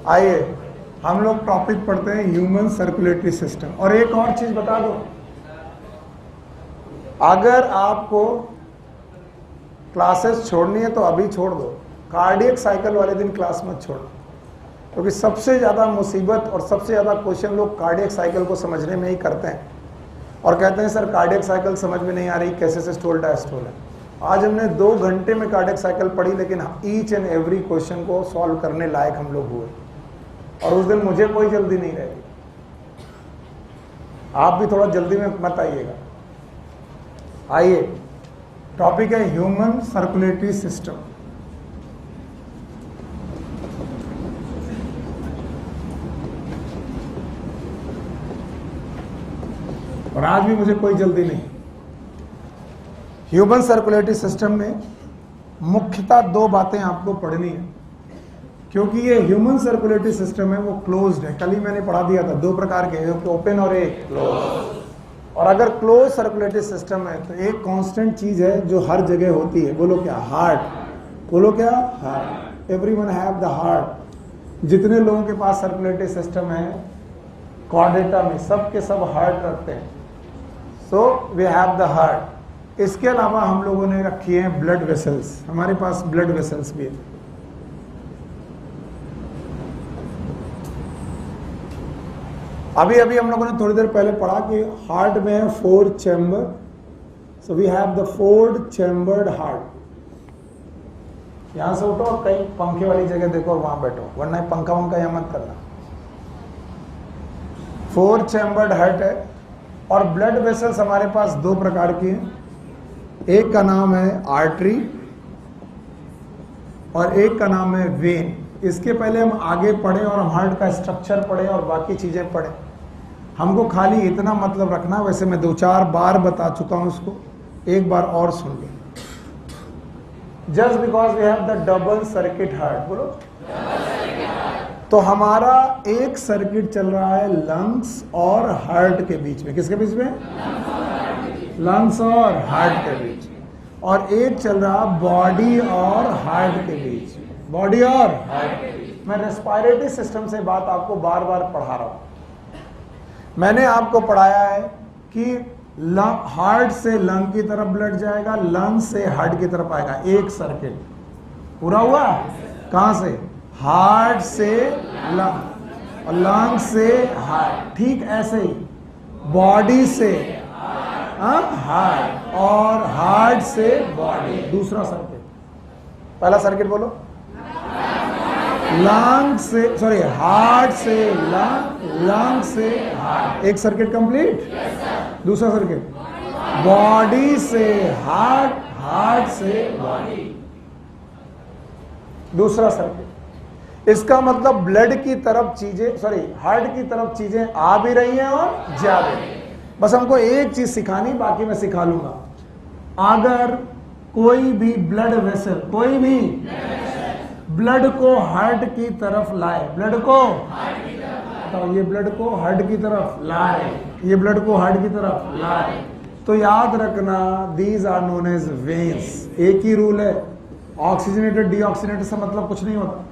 आइए हम लोग टॉपिक पढ़ते हैं ह्यूमन सर्कुलेटरी सिस्टम। और एक और चीज बता दो, अगर आपको क्लासेस छोड़नी है तो अभी छोड़ दो, कार्डियक साइकिल वाले दिन क्लास मत छोड़ो, क्योंकि सबसे ज़्यादा मुसीबत और सबसे ज़्यादा क्वेश्चन लोग कार्डियक साइकिल को समझने में ही करते हैं और कहते हैं सर कार्डियक साइकिल समझ में नहीं आ रही, कैसे सिस्टोल डायस्टोल है। आज हमने 2 घंटे में कार्डियक साइकिल पढ़ी, लेकिन ईच एंड एवरी क्वेश्चन को सॉल्व करने लायक हम लोग हुए, और उस दिन मुझे कोई जल्दी नहीं रहेगी। आप भी थोड़ा जल्दी में मत आइएगा। आइए, टॉपिक है ह्यूमन सर्कुलेटरी सिस्टम। और आज भी मुझे कोई जल्दी नहीं। ह्यूमन सर्कुलेटरी सिस्टम में मुख्यतः 2 बातें आपको पढ़नी है, क्योंकि ये ह्यूमन सर्कुलेटरी सिस्टम है वो क्लोज्ड है। कल ही मैंने पढ़ा दिया था 2 प्रकार के, एक ओपन और एक क्लोज। और अगर क्लोज सर्कुलेटरी सिस्टम है तो एक कांस्टेंट चीज है जो हर जगह होती है, बोलो क्या? हार्ट। बोलो क्या? Heart. Everyone have the heart. जितने लोगों के पास सर्कुलेटरी सिस्टम है कॉर्डेटा में, सब के सब हार्ट रखते हैं। So we have the heart. इसके अलावा हम लोगों ने रखी है ब्लड वेसल्स, हमारे पास ब्लड वेसल्स भी है। अभी हम लोगों ने थोड़ी देर पहले पढ़ा कि हार्ट में है 4 chamber. So we have the 4 chambered heart. यहां से उठो और कहीं पंखे वाली जगह देखो और वहां बैठो, वरना पंखा वंखा यहां मत करना। 4 चैम्बर्ड हार्ट है। और ब्लड वेसल्स हमारे पास 2 प्रकार की हैं, एक का नाम है आर्टरी और एक का नाम है वेन। इसके पहले हम आगे पढ़े और हम हार्ट का स्ट्रक्चर पढ़े और बाकी चीजें पढ़े। हमको खाली इतना मतलब रखना, वैसे मैं 2-4 बार बता चुका हूं उसको, एक बार और सुन लो। Just because we have the double circuit heart, बोलो। तो हमारा एक सर्किट चल रहा है लंग्स और हार्ट के बीच में। किसके बीच में? लंग्स और हार्ट के बीच। और एक चल रहा बॉडी और हार्ट के बीच। बॉडी और हार्ट के बीच। मैं रेस्पिरेटरी सिस्टम से बात आपको बार बार पढ़ा रहा हूं। मैंने आपको पढ़ाया है कि हार्ट से लंग की तरफ ब्लड जाएगा, लंग से हार्ट की तरफ आएगा, एक सर्किट पूरा हुआ। कहां से? हार्ट से लंग और लंग से हार्ट। ठीक ऐसे ही बॉडी से हार्ट और हार्ट से बॉडी। दूसरा सर्किट, पहला सर्किट बोलो। लंग से, सॉरी, हार्ट से लंग, लंग से हार्ट। एक सर्किट कंप्लीट। दूसरा सर्किट बॉडी से हार्ट, हार्ट से बॉडी। दूसरा सर्किट। इसका मतलब ब्लड की तरफ चीजें, सॉरी, हार्ट की तरफ चीजें आ भी रही हैं और जा भी रही हैं। बस हमको एक चीज सिखानी, बाकी मैं सिखा लूंगा। अगर कोई भी ब्लड वेसल, कोई भी ब्लड को हार्ट की तरफ लाए, ब्लड को तो ये ब्लड को हार्ट की तरफ लाए, ये ब्लड को हार्ट की तरफ लाए, तो याद रखना these are known as veins. एक ही रूल है, ऑक्सीजनेटेड डीऑक्सीजनेटेड से मतलब कुछ नहीं होता।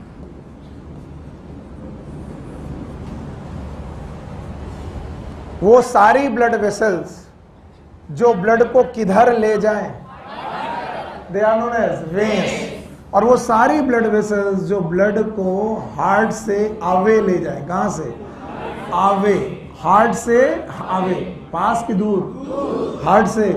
वो सारी ब्लड वेसल्स जो ब्लड को किधर ले जाएं, they are known as veins. और वो सारी ब्लड वेसल्स जो ब्लड को हार्ट से अवे ले जाए। कहां से? अवे। हार्ट से अवे, पास की दूर? हार्ट से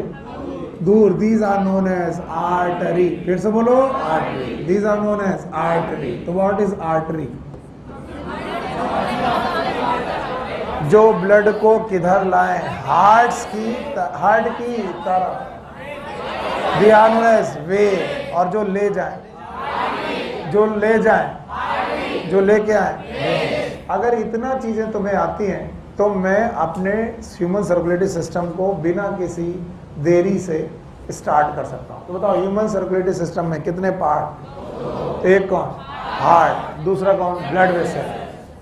दूर। These are known as artery. फिर से बोलो, artery. These are known as artery. तो व्हाट इज आर्टरी? जो ब्लड को किधर लाए, हार्ट की तरफ, they are known as vein. और जो ले जाए, जो ले जाए, जो लेके आए। अगर इतना चीजें तुम्हें आती हैं तो मैं अपने ह्यूमन सर्कुलेटरी सिस्टम को बिना किसी देरी से स्टार्ट कर सकता हूं। तो बताओ ह्यूमन सर्कुलेटरी सिस्टम में कितने पार्ट? एक कौन? हार्ट। दूसरा कौन? Blood vessel.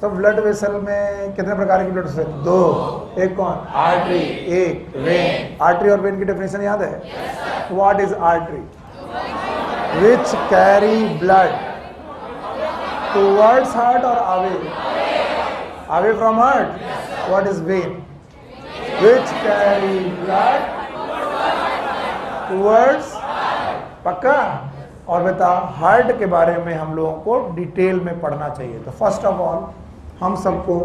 तो ब्लड वेसल में कितने प्रकार की ब्लड वेसल? 2। एक कौन? आर्टरी, एक वेन। आर्टरी और वेन की डेफिनेशन याद है? What is artery? Which carry blood towards heart और away? Away from heart. What is vein? Which carry blood towards. पक्का? और बेटा हार्ट के बारे में हम लोगों को डिटेल में पढ़ना चाहिए. तो फर्स्ट ऑफ ऑल हम सबको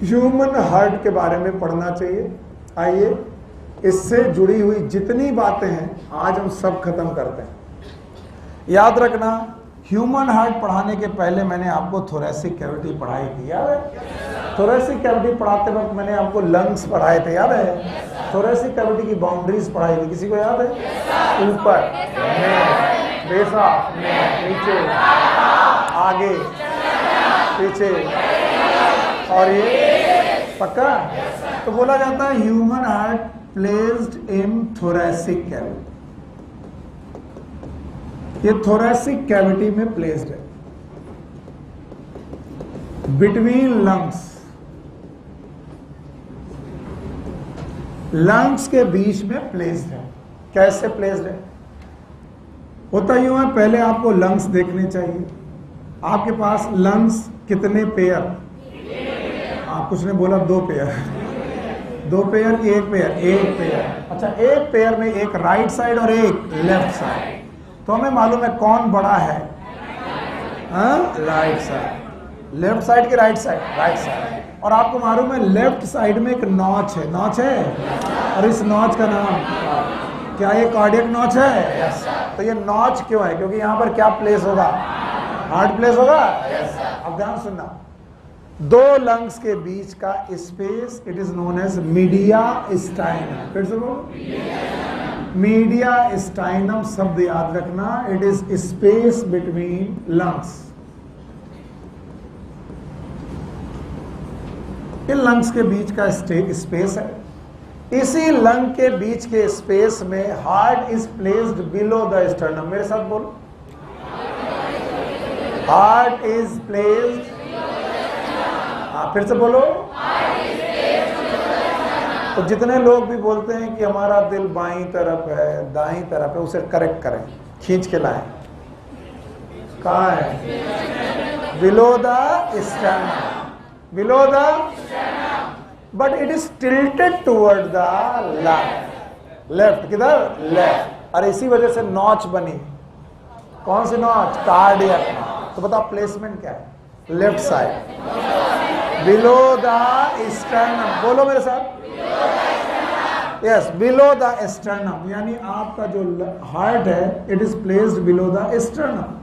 ह्यूमन हार्ट के बारे में पढ़ना चाहिए. आइए इससे जुड़ी हुई जितनी बातें हैं आज हम सब खत्म करते हैं. याद रखना, ह्यूमन हार्ट पढ़ाने के पहले मैंने आपको थोरेसिक कैविटी पढ़ाई थी, याद है? थोरेसिक कैविटी पढ़ाते वक्त मैंने आपको लंग्स पढ़ाए थे, याद है? थोरेसिक कैविटी की बाउंड्रीज पढ़ाई थी, किसी को याद है? ऊपर बेसा, नीचे, आगे, पीछे, और ये. पक्का? तो बोला जाता है human heart placed in thoracic cavity. ये थोरेसिक कैविटी में प्लेस्ड है, बिटवीन लंग्स. लंग्स के बीच में प्लेस्ड है. कैसे प्लेस्ड है? होता यूं है, पहले आपको लंग्स देखने चाहिए. आपके पास लंग्स कितने पेयर? आप कुछ ने बोला 2 पेयर. 2 पेयर की 1 पेयर? 1 पेयर. अच्छा, 1 पेयर में एक राइट साइड और एक लेफ्ट साइड. तो हमें मालूम है कौन बड़ा है? Right side. लेफ्ट साइड की राइट साइड? Right side. और आपको मालूम है लेफ्ट साइड में एक नॉच है. नॉच है, और इस नॉच का नाम क्या? ये कार्डियक नॉच है. यस. तो ये नॉच क्यों है? क्योंकि यहाँ पर क्या प्लेस होगा? हार्ट प्लेस होगा. यस. अब ध्यान सुनना, 2 लंग्स के बीच का space it is known as mediastinum. फिर से बोलो, मीडिया स्टाइनम शब्द याद रखना. It is space between lungs. इन लंग्स के बीच का स्पेस है. इसी लंग के बीच के स्पेस में heart is placed below the sternum. मेरे साथ बोलो, हार्ट इज प्लेस्ड. फिर से बोलो. तो जितने लोग भी बोलते हैं कि हमारा दिल बाईं तरफ है, दाईं तरफ है, उसे करेक्ट करें, खींच के लाएं. कहाँ है? Below the sternum. Below the, but it is tilted toward the left. Left किधर? लेफ्ट. और इसी वजह से नॉच बनी. कौन सी नॉच? कार्डियक. तो बताओ प्लेसमेंट क्या है? Left side, below the sternum. बोलो मेरे साथ. Yes, below the sternum. यानी आपका जो हार्ट है it is placed below the sternum,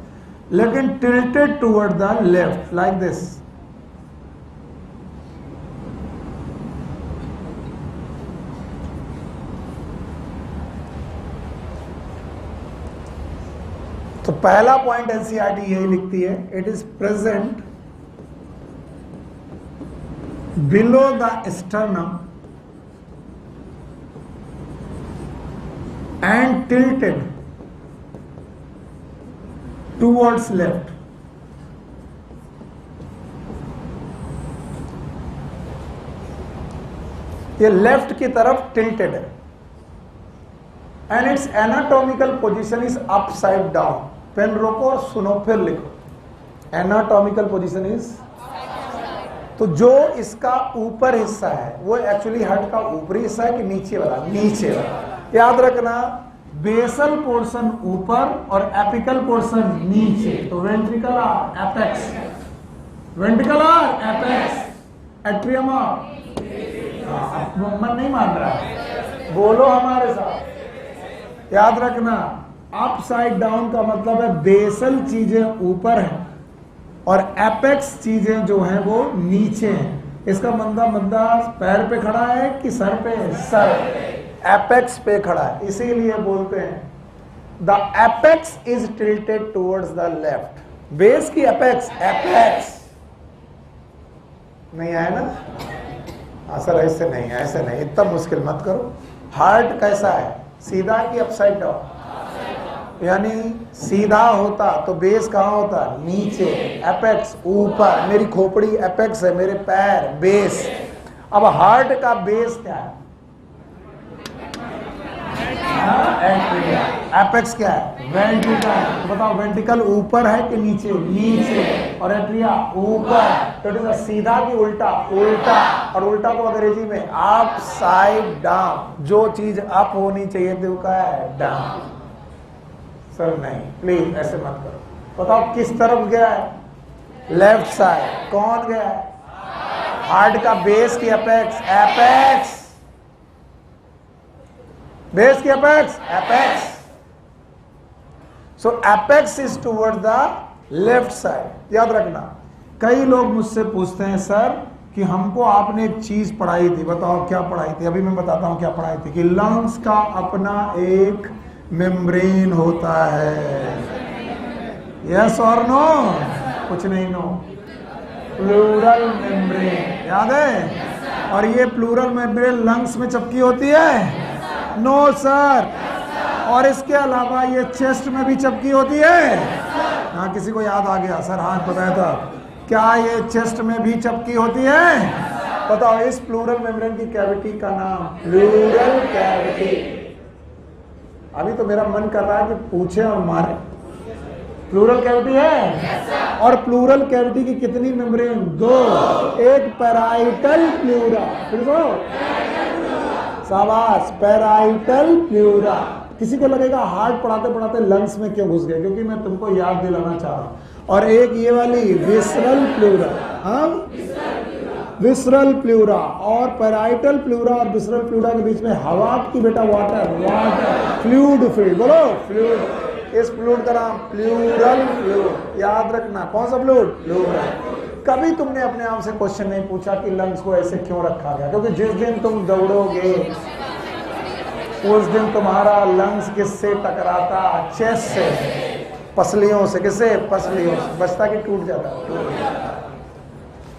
लेकिन tilted toward the left, like this. तो पहला पॉइंट एनसीईआरटी यही लिखती है, it is present below the sternum and tilted towards left. ये लेफ्ट की तरफ टिल्टेड है. And its anatomical position is upside down. Pen रोको और सुनो, फिर लिखो. एनाटॉमिकल पोजीशन इज, तो जो इसका ऊपर हिस्सा है वो एक्चुअली हार्ट का ऊपरी हिस्सा है कि नीचे वाला? नीचे वाला. याद रखना, बेसल पोर्शन ऊपर और एपिकल पोर्शन नीचे. तो ventricular apex, ventricular apex, atrium. मन नहीं मान रहा, बोलो हमारे साथ. याद रखना, अपसाइड डाउन का मतलब है बेसल चीजें ऊपर है और एपेक्स चीजें जो हैं वो नीचे हैं. इसका मंदा पैर पे खड़ा है कि सर पे? सर. एपेक्स पे खड़ा है, इसीलिए बोलते हैं the apex is tilted towards the left. Base की एपेक्स, एपेक्स नहीं आया ना? सर ऐसे नहीं, ऐसे नहीं, इतना मुश्किल मत करो. हार्ट कैसा है? सीधा कि अपसाइड डाउन? यानी सीधा होता तो बेस कहाँ होता? नीचे. एपेक्स ऊपर. मेरी खोपड़ी एपेक्स है, मेरे पैर बेस. अब हार्ट का बेस क्या है? एट्रिया। एपेक्स क्या है? वेंट्रिकल। तो बताओ वेंट्रिकल ऊपर है कि नीचे? नीचे। और एट्रिया ऊपर। तो सीधा कि उल्टा? उल्टा। और उल्टा तो अंग्रेजी में अप साइड डाउन। जो चीज अप होनी चाहिए थी वो क्या है? डाउन। सर नहीं, प्लीज ऐसे मत करो। बताओ किस तरफ गया है? Left side. कौन गया है? हार्ट का बेस की एपेक्स? एपेक्स। बेस की apex? Apex. So apex is toward the left side. याद रखना। कई लोग मुझसे पूछते हैं सर कि हमको आपने एक चीज पढ़ाई थी, बताओ क्या पढ़ाई थी? अभी मैं बताता हूं क्या पढ़ाई थी। कि लंग्स का अपना एक मेम्ब्रेन होता है। यस और नो? कुछ नहीं, नो। Pleural membrane. याद है? और ये प्लूरल मेम्ब्रेन लंग्स में चिपकी होती है? No sir. और इसके अलावा ये चेस्ट में भी चिपकी होती है? हाँ, किसी को याद आ गया? सर हाँ बताया था। क्या ये चेस्ट में भी चिपकी होती है? बताओ इस प्लूरल मेम्ब्रेन की कैविटी का नाम? Pleural cavity. अभी तो मेरा मन कर रहा है कि पूछे और मारे। प्लूरल कैविटी है। और प्लूरल कैविटी की कितनी मेम्ब्रेन? दो। एक पैराइटल प्लूरा। फिर शाबाश, पैराइटल प्लूरा। किसी को लगेगा हार्ट पढ़ाते पढ़ाते लंग्स में क्यों घुस गए? क्योंकि मैं तुमको याद दिलाना चाह रहा हूं। और एक ये वाली विसरल प्लूरा। हाँ, विसरल प्लूरा। और पैराइटल प्लूरा और विसरल प्लूरा के बीच में हवा की बेटा वाटर। Water fluid field. बोलो फ्लूइड। इस फ्लूइड का नाम प्लूरल फ्लूइड। याद रखना। कौन सा फ्लूइड? प्लूरल। कभी तुमने अपने आप से क्वेश्चन नहीं पूछा कि लंग्स को ऐसे क्यों रखा गया? क्योंकि जिस दिन तुम दौड़ोगे उस दिन तुम्हारा लंग्स किससे टकराता? चेस्ट से, पसलियों से। किससे? पसलियों से। बचता कि टूट जाता?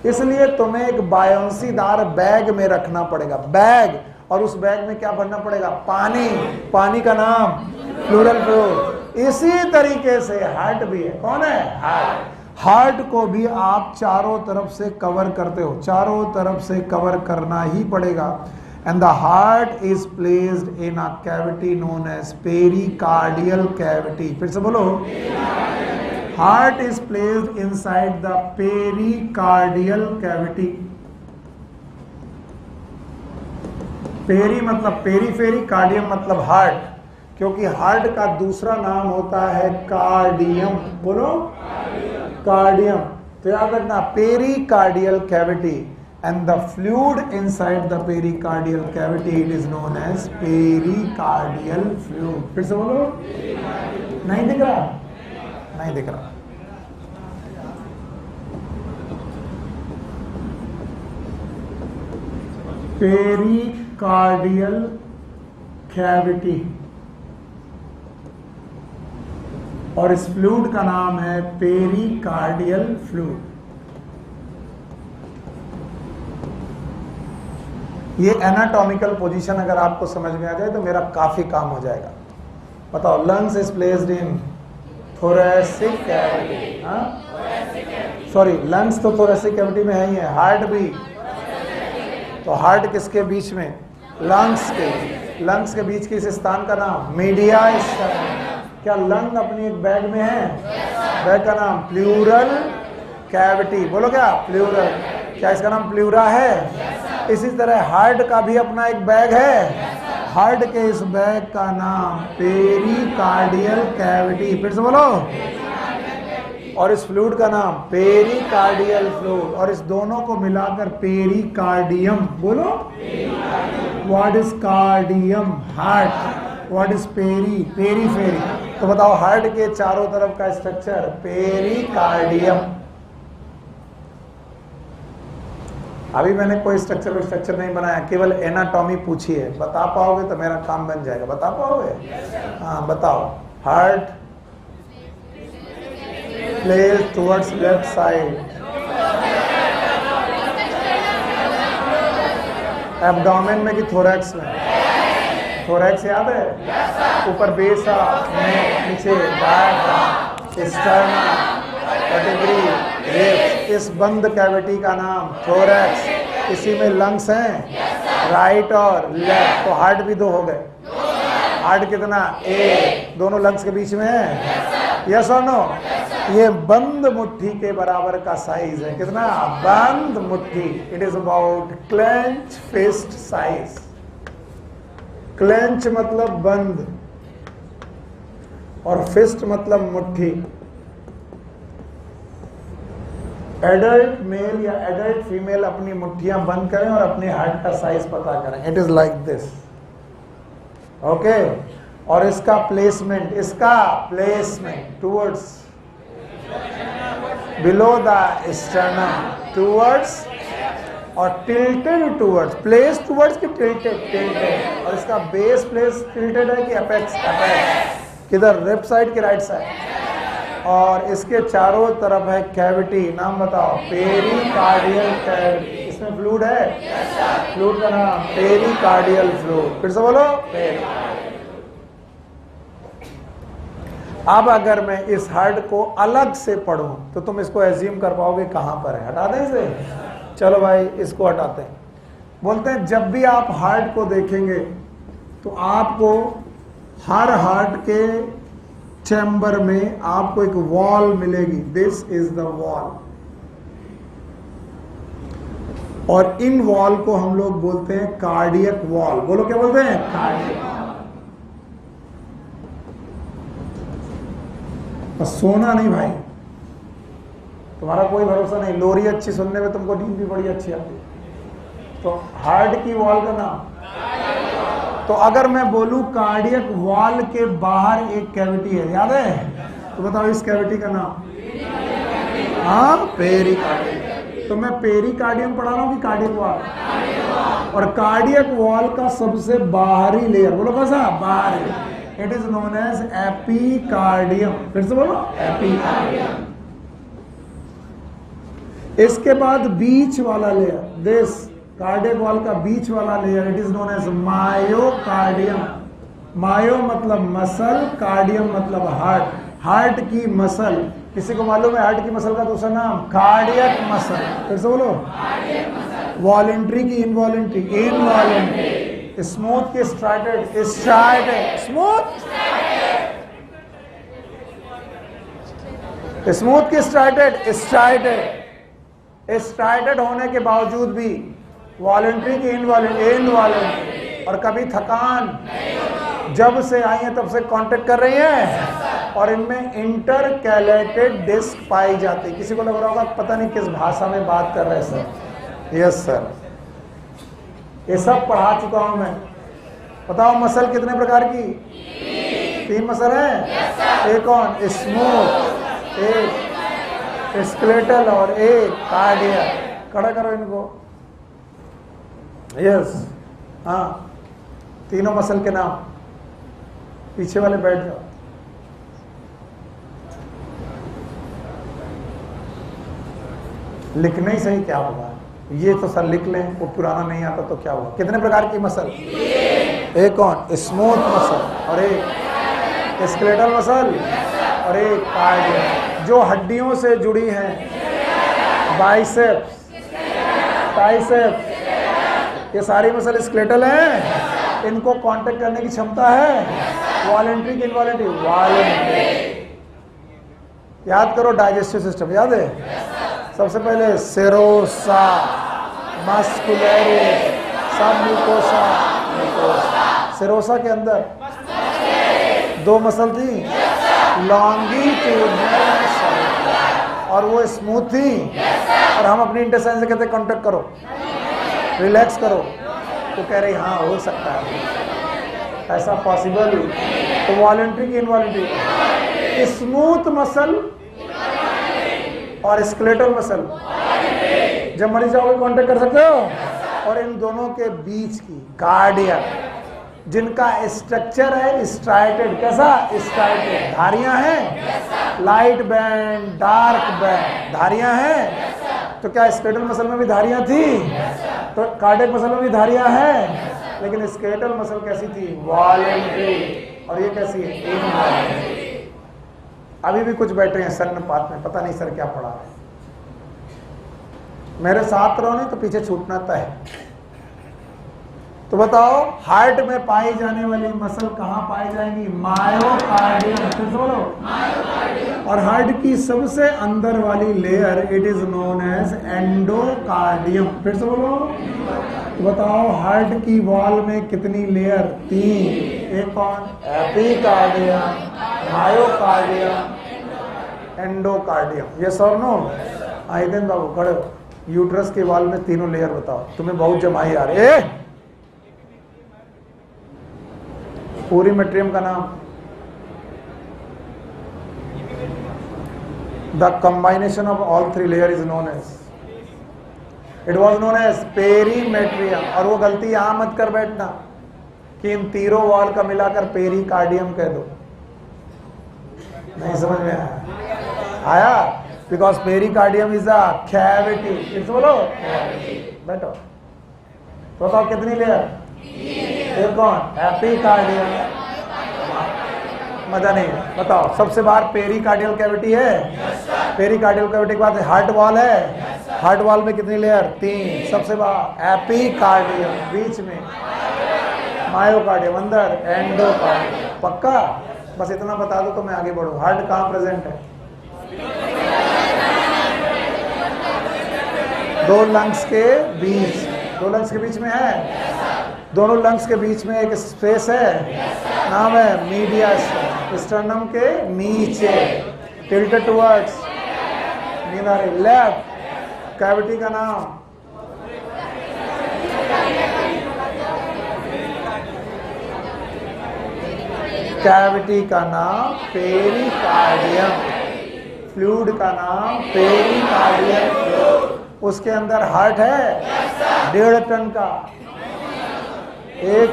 इसलिए तुम्हें एक बायोंसीदार बैग में रखना पड़ेगा। बैग। और उस बैग में क्या भरना पड़ेगा? पानी। पानी का नाम प्लूरल फ्लूइड। इसी तरीके से हार्ट भी है। कौन है? हार्ट। हार्ट को भी आप चारों तरफ से कवर करते हो। चारों तरफ से कवर करना ही पड़ेगा। And the heart is placed in a cavity known as pericardial cavity. फिर से बोलो। Heart is placed inside the pericardial cavity. Peri मतलब पेरीफेरी, कार्डियम मतलब हार्ट। क्योंकि हार्ट का दूसरा नाम होता है कार्डियम। बोलो कार्डियम। तो याद रखना, pericardial cavity and the fluid inside the pericardial cavity it is known as pericardial fluid. फिर से बोलो। नहीं दिख रहा? नहीं दिख रहा। Pericardial cavity. और इस फ्लूइड का नाम है पेरिकार्डियल फ्लूइड। ये एनाटॉमिकल पोजीशन अगर आपको समझ में आ जाए तो मेरा काफी काम हो जाएगा। बताओ, lungs is placed in thoracic cavity. हाँ, सॉरी, लंग्स तो थोरैसिक कैविटी में है ही है। हार्ट भी। तो हार्ट किसके बीच में? लंग्स के। लंग्स के बीच के इस स्थान का नाम मीडिया स्थान। क्या लंग अपनी एक बैग में है? बैग का नाम प्लूरल कैविटी। बोलो क्या? प्लूरल। क्या इसका नाम प्लूरा है? इसी तरह हार्ट का भी अपना एक बैग है। हार्ट के इस बैग का नाम पेरिकार्डियल कैविटी। फिर से बोलो। और इस फ्लूइड का नाम पेरिकार्डियल फ्लूइड। और इस दोनों को मिलाकर पेरिकार्डियम। बोलो। What is cardium? Heart. What is peri? Periphery. तो बताओ, हार्ट के चारों तरफ का स्ट्रक्चर पेरिकार्डियम। अभी मैंने कोई स्ट्रक्चर नहीं बनाया, केवल एनाटॉमी पूछी है। बता पाओगे तो मेरा काम बन जाएगा। बता पाओगे? हाँ बताओ। Heart place towards left side. Abdomen में कि थोरैक्स में? थोरैक्स याद है? ऊपर बेस, नीचे डायफ्राम, स्टर्नम, कैटेगरी, रिब्स। इस बंद कैविटी का नाम थोरैक्स। इसी में लंग्स हैं, राइट और लेफ्ट। तो हार्ट भी दो हो गए। हार्ट कितना? एक। दोनों लंग्स के बीच में है, यस और नो? ये बंद मुट्ठी के बराबर का साइज है। कितना? बंद मुट्ठी। It is about clench fist size. Clench मतलब बंद और फिस्ट मतलब मुट्ठी। एडल्ट मेल या एडल्ट फीमेल अपनी मुट्ठियां बंद करें और अपने हार्ट का साइज पता करें। It is like this, okay. और इसका placement towards below the sternum, towards और टिल्टेड टूवर्ड्स, प्लेस टूवर्ड्स की टिल्टेड। और इसका बेस प्लेस टिल्टेड है कि अपेक्स? किधर? लेफ्ट साइड की राइट साइड? और इसके चारों तरफ है कैविटी। नाम बताओ? Pericardial cavity. इसमें फ्लूइड है? फ्लूइड का नाम पेरिकार्डियल फ्लूइड। फिर से बोलो, अब अगर मैं इस हार्ट को अलग से पढ़ूं तो तुम इसको एज्यूम कर पाओगे कहां पर है। हटा दें इसे? चलो भाई इसको हटाते हैं। बोलते हैं जब भी आप हार्ट को देखेंगे तो आपको हर हार्ट के चैम्बर में आपको एक वॉल मिलेगी। This is the wall. और इन वॉल को हम लोग बोलते हैं कार्डियक वॉल। बोलो क्या बोलते हैं? कार्डियक। बस सोना नहीं भाई, तुम्हारा कोई भरोसा नहीं। लोरी अच्छी सुनने में तुमको नींद भी बड़ी अच्छी आती है। तो हार्ट की वॉल का नाम। तो अगर मैं बोलूं कार्डियक वॉल के बाहर एक कैविटी है, याद है? तो बताओ इस कैविटी का नाम? हाँ, पेरिकार्डियम। तो मैं पेरिकार्डियम पढ़ा रहा हूं कि कार्डियक वॉल? और कार्डियक वॉल का सबसे बाहरी लेयर, बोलो कैसा? बाहरी। It is known as epicardium. फिर से बोलो, एपिकार्डियम। इसके बाद बीच वाला लेयर, दिस कार्डियक वॉल का बीच वाला layer, it is known as myocardium. Myo मतलब मसल, कार्डियम मतलब हार्ट। हार्ट की मसल, किसी को मालूम है हार्ट की मसल का दूसरा नाम? Cardiac muscle. फिर से बोलो, वॉलेंट्री की इनवॉलेंट्री? इनवॉलेंट्री। स्मूथ की स्ट्राइटेड? स्ट्राइटेड। स्मूथ स्मूथ की स्ट्राइटेड? स्ट्राइटेड। स्ट्राइटेड होने के बावजूद भी वॉलेंट्री की इनवॉलेंट्री। और कभी थकान? जब से आई है तब से कांटेक्ट कर रही है। और इनमें इंटरकैलेटेड डिस्क पाई जाती है। किसी को लग रहा होगा पता नहीं किस भाषा में बात कर रहे हैं सर। यस सर, ये सब पढ़ा चुका हूं मैं। बताओ मसल कितने प्रकार की? 3 मसल है। एक कौन? स्मूथ, एक स्केलेटल और एक कार्डियक। खड़ा करो इनको। यस, हाँ, तीनों मसल के नाम। पीछे वाले बैठ जाओ। लिखने ही सही, क्या होगा? ये तो सर लिख लें, वो पुराना नहीं आता तो क्या हुआ? कितने प्रकार की मसल? एक कौन? स्मूथ मसल और एक स्केलेटल मसल और एक कार्डियक। जो हड्डियों से जुड़ी हैं, बाइसेप्स, ट्राइसेप्स, ये सारी मसल स्केलेटल हैं। इनको कांटेक्ट करने की क्षमता है। वॉलेंट्री की इनवॉलेंट्री? वॉलेंट्री। याद करो डाइजेस्टिव सिस्टम, याद है? सबसे पहले सेरोसा, मस्कुलरिस, सब म्यूकोसा, सेरोसा के अंदर 2 मसल थी, लॉन्गिट्यूडिनल और वो स्मूथ थी। और हम अपनी इंटेस्टाइन से कहते कांटेक्ट करो, रिलैक्स करो। तो कह रही हाँ हो सकता है, ऐसा पॉसिबल। तो वॉलेंट्री की इनवॉलेंट्री? स्मूथ मसल और स्केलेटल मसल जब मरीज जाओगे कांटेक्ट कर सकते हो। और इन दोनों के बीच की कार्डियक, जिनका स्ट्रक्चर है स्ट्राइटेड। कैसा? स्ट्राइटेड। धारियां हैं, लाइट बैंड, डार्क बैंड, धारियां हैं। तो क्या स्केलेटल मसल में भी धारियां थी? तो कार्डियक मसल में भी धारियां हैं। लेकिन स्केलेटल मसल कैसी थी? वॉलेंट्री। और ये कैसी है? इनवॉलेंट्री। अभी भी कुछ बैठे हैं सन्नपात में, पता नहीं सर क्या पढ़ा है। मेरे साथ रहो नहीं तो पीछे छूटना तय है। तो बताओ हार्ट में पाई जाने वाली मसल कहाँ पाई जाएंगी? मायोकार्डियम। फिर से बोलो। और हार्ट की सबसे अंदर वाली layer it is known as endocardium. फिर से बोलो। तो बताओ हार्ट की वॉल में कितनी लेयर? 3। एक कौन? Epicardium, myocardium, endocardium. ये सर नो आई दिन बाबू खड़े हो। यूट्रस के वॉल में तीनों लेयर बताओ। तुम्हें बहुत जमाई आ रही है। पूरी मेट्रियम का नाम? The combination of all 3 layer is known as, it was known as perimetrium. और वो गलती यहां मत कर बैठना कि इन तीनों वॉल का मिलाकर पेरीकार्डियम कह दो। नहीं समझ में आया? Because pericardium is a cavity. फिर बोलो। बैठो। तो बताओ कितनी लेयर? एक कौन? एपिकार्डियम। मजा नहीं है। बताओ सबसे बाहर पेरीकार्डियल कैविटी है। पेरीकार्डियल कैविटी के बाद हार्ट वॉल है। हार्ट वॉल में कितनी लेयर? 3। सबसे बाहर एपिकार्डियम, बीच में मायोकार्डियम, अंदर एंडोकार्डियम। पक्का? बस इतना बता दो तो मैं आगे बढ़ूं। हार्ट कहाँ प्रेजेंट है? 2 लंग्स के बीच। 2 लंग्स के बीच में है। दोनों लंग्स के बीच में एक स्पेस है, नाम है मीडियम। स्टर्नम के नीचे, टिल्टेड टुवर्ड्स लेफ्ट। कैविटी का नाम? कैविटी का नाम पेरिकार्डियम। फ्लूइड का नाम पेरिकार्डियम। उसके अंदर हार्ट है 1.5 टन का, एक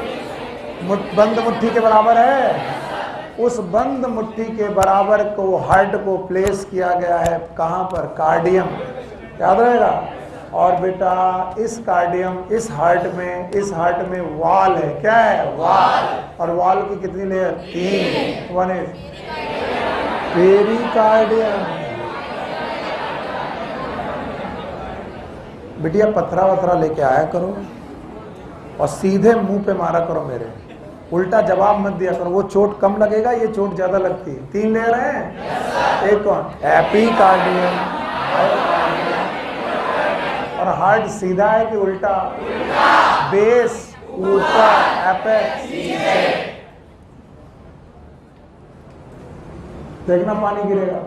बंद मुट्ठी के बराबर है। उस बंद मुट्ठी के बराबर को हार्ट को प्लेस किया गया है कहां पर? कार्डियम। याद रहेगा। और बेटा इस कार्डियम, इस हार्ट में वॉल है। क्या है? वॉल। और वॉल की कितनी लेयर? 3। 1 is pericardium. बिटिया पत्थरा वत्थरा लेके आया करो और सीधे मुंह पे मारा करो मेरे। उल्टा जवाब मत दिया करो, वो चोट कम लगेगा, ये चोट ज्यादा लगती है। 3 लेयर हैं। एक कौन? एपिकार्डियम। और हार्ट सीधा है कि उल्टा? बेस ऊपर, एपेक्स देखना पानी गिरेगा।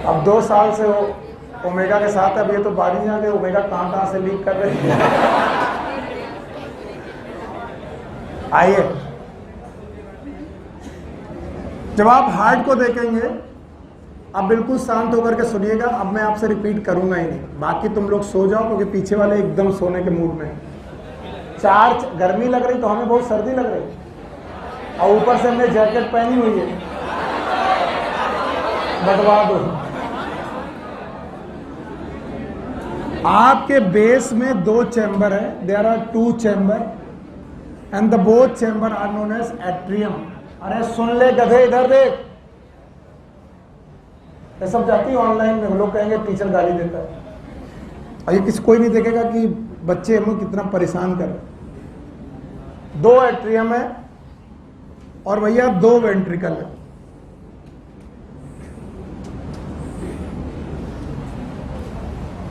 अब 2 साल से वो ओमेगा के साथ, अब ये तो बारी जाके ओमेगा कहां से लीक कर रहे हैं। आइए, जब आप हार्ट को देखेंगे, आप बिल्कुल शांत होकर के सुनिएगा। अब मैं आपसे रिपीट करूंगा ही नहीं, बाकी तुम लोग सो जाओ क्योंकि पीछे वाले एकदम सोने के मूड में। गर्मी लग रही तो हमें बहुत सर्दी लग रही, और ऊपर से हमने जैकेट पहनी हुई है। बटवा दो। आपके बेस में 2 चैम्बर है। There are 2 chamber and the both chamber are known as atrium. अरे सुन ले गधे, इधर देख। ये सब जाती है ऑनलाइन में, लोग कहेंगे टीचर गाली देता है, और ये कोई नहीं देखेगा कि बच्चे हमें कितना परेशान कर रहे। 2 एट्रियम है और भैया 2 वेंट्रिकल है।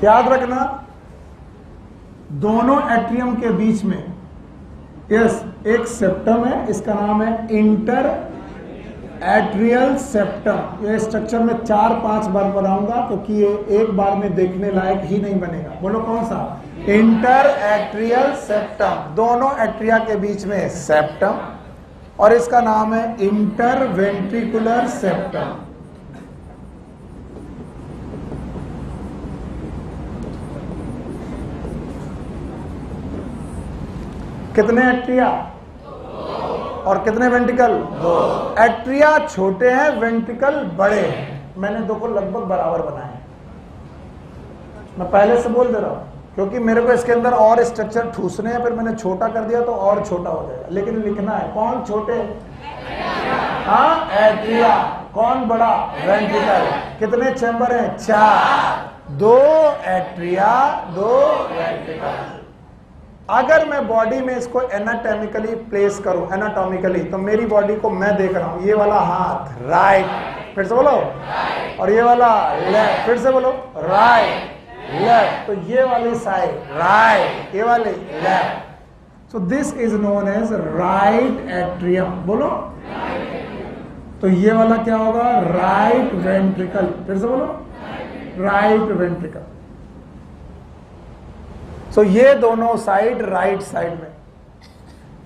याद रखना, दोनों एट्रियम के बीच में एक सेप्टम है, इसका नाम है इंटर एट्रियल सेप्टम। ये स्ट्रक्चर में 4-5 बार बनाऊंगा क्योंकि ये एक बार में देखने लायक ही नहीं बनेगा। बोलो कौन सा? Inter atrial septum. दोनों एट्रिया के बीच में सेप्टम, और इसका नाम है इंटर वेंट्रिकुलर सेप्टम। कितने एट्रिया? और कितने वेंट्रिकल? 2। एट्रिया छोटे हैं, वेंट्रिकल बड़े हैं। मैंने दो को लगभग बराबर बनाए, मैं पहले से बोल दे रहा हूं, क्योंकि मेरे को इसके अंदर और स्ट्रक्चर ठूसने हैं, फिर मैंने छोटा कर दिया तो और छोटा हो जाएगा, लेकिन लिखना है कौन छोटे? हाँ, एट्रिया। कौन बड़ा? वेंट्रिकल। कितने चैम्बर हैं? 4। 2 एट्रिया, 2 वेंट्रिकल। अगर मैं बॉडी में इसको एनाटॉमिकली प्लेस करूं, एनाटॉमिकली, तो मेरी बॉडी को मैं देख रहा हूं, ये वाला हाथ राइट, फिर से बोलो, और ये वाला लेफ्ट, फिर से बोलो, राइट लेफ्ट, तो ये वाली साइड राइट, ये वाली left. So this is known as right atrium. बोलो, तो ये वाला क्या होगा? Right ventricle. फिर से बोलो, राइट वेंट्रिकल। सो ये दोनों साइड राइट साइड में।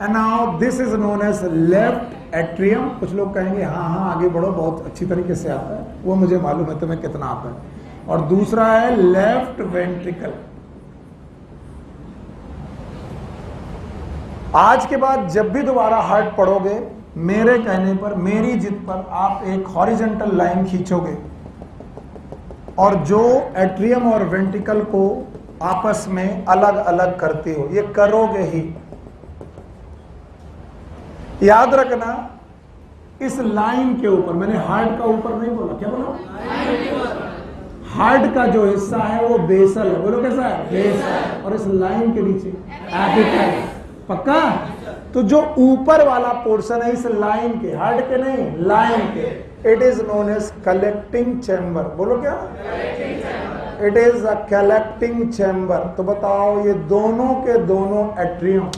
And now this is known as left atrium. कुछ लोग कहेंगे हाँ आगे बढ़ो, बहुत अच्छी तरीके से आता है, वो मुझे मालूम है तुम्हें कितना आता है। और दूसरा है लेफ्ट वेंट्रिकल। आज के बाद जब भी दोबारा हार्ट पढ़ोगे, मेरे कहने पर, मेरी जिद पर, आप एक हॉरिजॉन्टल लाइन खींचोगे और जो एट्रियम और वेंट्रिकल को आपस में अलग अलग करते हो, ये करोगे ही। याद रखना, इस लाइन के ऊपर, मैंने हार्ट का ऊपर नहीं बोला, क्या बोला? हार्ट का जो हिस्सा है वो बेसल है। बोलो कैसा है? बेसल। और इस लाइन के नीचे एपिकल। पक्का? तो जो ऊपर वाला पोर्शन है इस लाइन के, हार्ट के नहीं, लाइन के, it is known as collecting chamber. बोलो क्या? It is a collecting chamber. तो बताओ, ये दोनों के दोनों एट्रियम,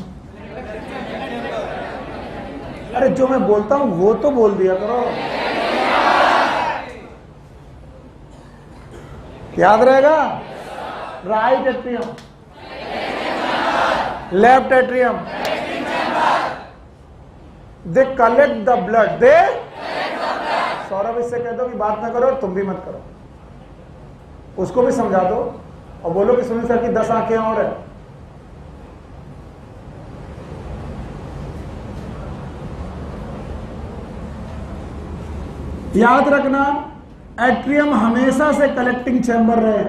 अरे जो मैं बोलता हूं वो तो बोल दिया करो, याद रहेगा? Right atrium, left atrium, they collect the blood, they. Saurabh इससे कह दो कि बात ना करो और तुम भी मत करो, उसको भी समझा दो और बोलो कि सुनील सर की 10 आंखें और है। याद रखना, एट्रियम हमेशा से कलेक्टिंग चैम्बर रहे।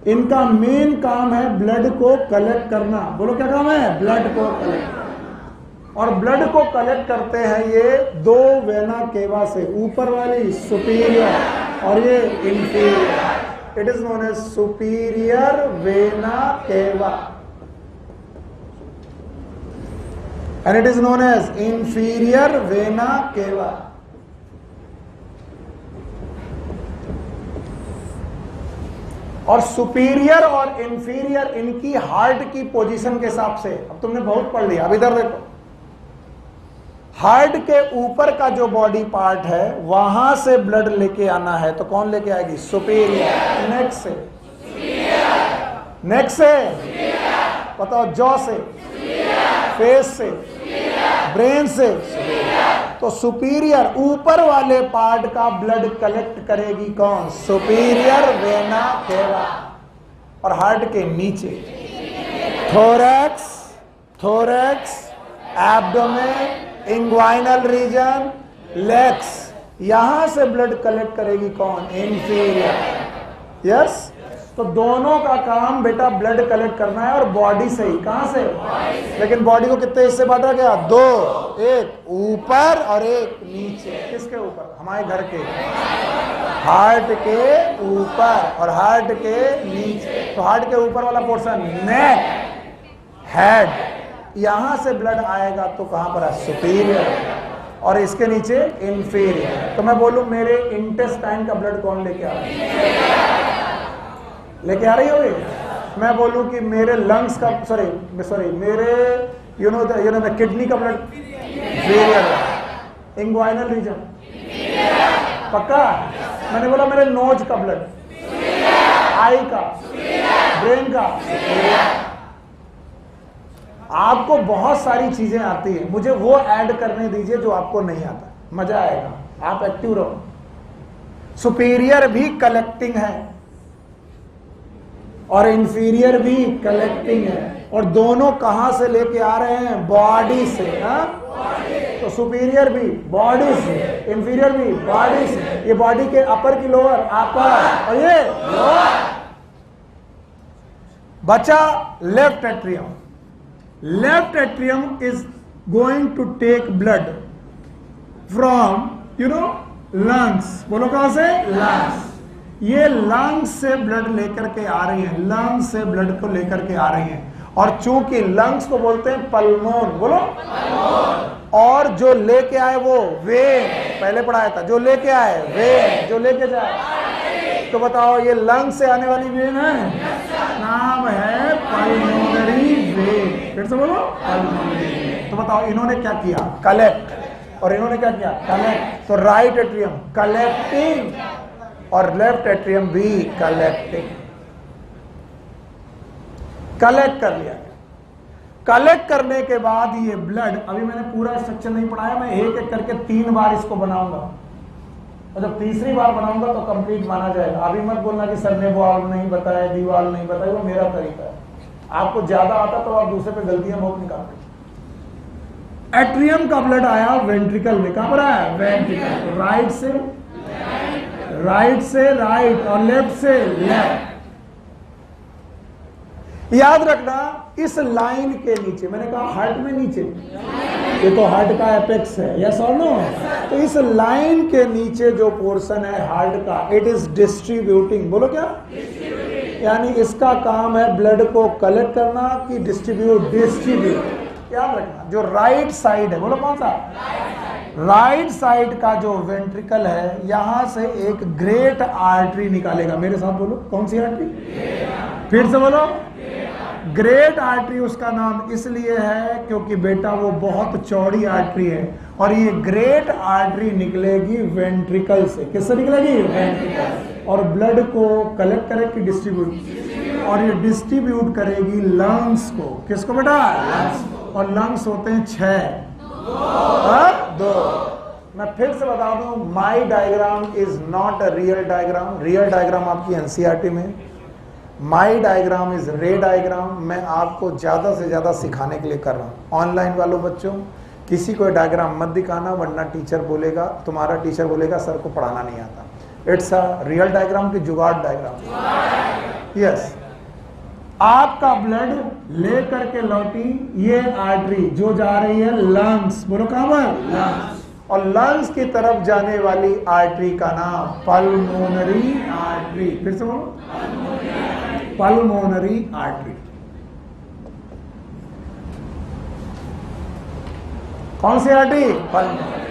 इनका मेन काम है ब्लड को कलेक्ट करना। बोलो क्या काम है? ब्लड को कलेक्ट। और ब्लड को कलेक्ट करते हैं ये 2 वेना केवा से, ऊपर वाली सुपीरियर और ये inferior. It is known as superior vena cava and it is known as inferior vena cava. और सुपीरियर और इंफीरियर इनकी हार्ट की पोजीशन के हिसाब से, अब तुमने बहुत पढ़ लिया, अब इधर देखो, हार्ट के ऊपर का जो बॉडी पार्ट है वहां से ब्लड लेके आना है, तो कौन लेके आएगी? सुपीरियर। नेक से, नेक से, बताओ, जॉ से, फेस से, ब्रेन से, तो सुपीरियर ऊपर वाले पार्ट का ब्लड कलेक्ट करेगी कौन? Superior vena cava. और हार्ट के नीचे thorax, thorax, abdomen, inguinal region, legs, यहां से ब्लड कलेक्ट करेगी कौन? इंफीरियर। यस, तो दोनों का काम बेटा ब्लड कलेक्ट करना है, और बॉडी से ही। कहां से? लेकिन बॉडी को कितने हिस्से बांटा गया? 2, एक ऊपर और एक नीचे। किसके ऊपर? हमारे घर के, हार्ट के ऊपर और हार्ट के नीचे। तो हार्ट के ऊपर वाला पोर्शन नेक, हेड, यहां से ब्लड आएगा तो कहां पर है? सुपीरियर, और इसके नीचे इंफीरियर। तो मैं बोलूं मेरे इंटेस्टाइन का ब्लड कौन लेके आ रहा है? लेके आ रही होगी। मैं बोलूं कि मेरे लंग्स का, सॉरी मेरे यू नो द किडनी का ब्लड इंफीरियर, इंग्वाइनल रीजन, पक्का? मैंने बोला मेरे नोज का ब्लड, आई का, ब्रेन का। आपको बहुत सारी चीजें आती है, मुझे वो ऐड करने दीजिए जो आपको नहीं आता, मजा आएगा, आप एक्टिव रहो। सुपीरियर भी कलेक्टिंग है और इंफीरियर भी कलेक्टिंग है, और दोनों कहां से लेके आ रहे हैं? बॉडी से। तो सुपीरियर भी बॉडी से, इंफीरियर भी बॉडी से, ये बॉडी के अपर की लोअर, अपर, और ये लोअर। बचा left atrium. Left atrium is going to take blood from lungs. बोलो कहां से? लंग्स। ये लंग्स से ब्लड लेकर के आ रही है, लंग्स से ब्लड को लेकर के आ रही है। और चूंकि लंग्स को बोलते हैं पल्मोन, बोलो पल्मोन। और जो लेके आए वो वेन, पहले पढ़ाया था, जो लेके आए वेन, जो लेके जाए। तो बताओ ये लंग्स से आने वाली वेन है, नाम है पल्मोनरी वेन। फिर से बोलो पल्मोनरी वेन। तो बताओ इन्होंने क्या किया? कलेक्ट। और इन्होंने क्या किया? कलेक्ट। तो राइट एट्रियम कलेक्टिंग और लेफ्ट एट्रियम भी कलेक्टिंग। कलेक्ट कर लिया। कलेक्ट करने के बाद ये ब्लड, अभी मैंने पूरा स्ट्रक्चर नहीं पढ़ाया, मैं एक एक करके 3 बार इसको बनाऊंगा, और जब तीसरी बार बनाऊंगा तो कंप्लीट माना जाएगा। अभी मत बोलना कि सर ने वॉल्व नहीं बताया, दीवार नहीं बताया, वो मेरा तरीका है। आपको ज्यादा आता तो आप दूसरे पे गलतियां बहुत निकालते। एट्रियम का ब्लड आया वेंट्रिकल में। कहां पर आया? वेंट्रिकल। राइट से राइट और लेफ्ट से लेफ्ट। याद रखना इस लाइन के नीचे, मैंने कहा हार्ट में नीचे, ये तो हार्ट का एपेक्स है, यस और नो? तो इस लाइन के नीचे जो पोर्शन है हार्ट का, इट इज डिस्ट्रीब्यूटिंग। बोलो क्या? यानी इसका काम है ब्लड को कलेक्ट करना कि डिस्ट्रीब्यूट। याद रखना जो राइट साइड है, बोलो कौन सा? राइट साइड का जो वेंट्रिकल है, यहां से एक ग्रेट आर्टरी निकालेगा। मेरे साथ बोलो, कौन सी आर्टरी? फिर से बोलो, ग्रेट आर्टरी। उसका नाम इसलिए है क्योंकि बेटा वो बहुत चौड़ी आर्टरी है, और ये ग्रेट आर्टरी निकलेगी वेंट्रिकल से। किससे निकलेगी? वेंट्रिकल। और ब्लड को कलेक्ट करेगी, डिस्ट्रीब्यूट, और ये डिस्ट्रीब्यूट करेगी लंग्स को। किसको बेटा? लंग्स। और लंग्स होते हैं 6, 2। मैं फिर से बता दूं, my diagram is not a real diagram. Real diagram आपकी एनसीईआरटी में, my diagram is ray diagram. मैं आपको ज्यादा से ज्यादा सिखाने के लिए कर रहा हूं। ऑनलाइन वालों बच्चों, किसी को डायग्राम मत दिखाना, वरना टीचर बोलेगा, तुम्हारा टीचर बोलेगा सर को पढ़ाना नहीं आता। इट्स अ रियल डायग्राम की जुगाड़ डायग्राम। यस, आपका ब्लड ले करके लौटी ये आर्टरी जो जा रही है लंग्स। बोलो कहां पर? लंग्स। और लंग्स की तरफ जाने वाली आर्टरी का नाम पल्मोनरी आर्टरी। फिर से बोलो, पल्मोनरी आर्टरी। कौन सी आर्टरी? पल्मोनरी।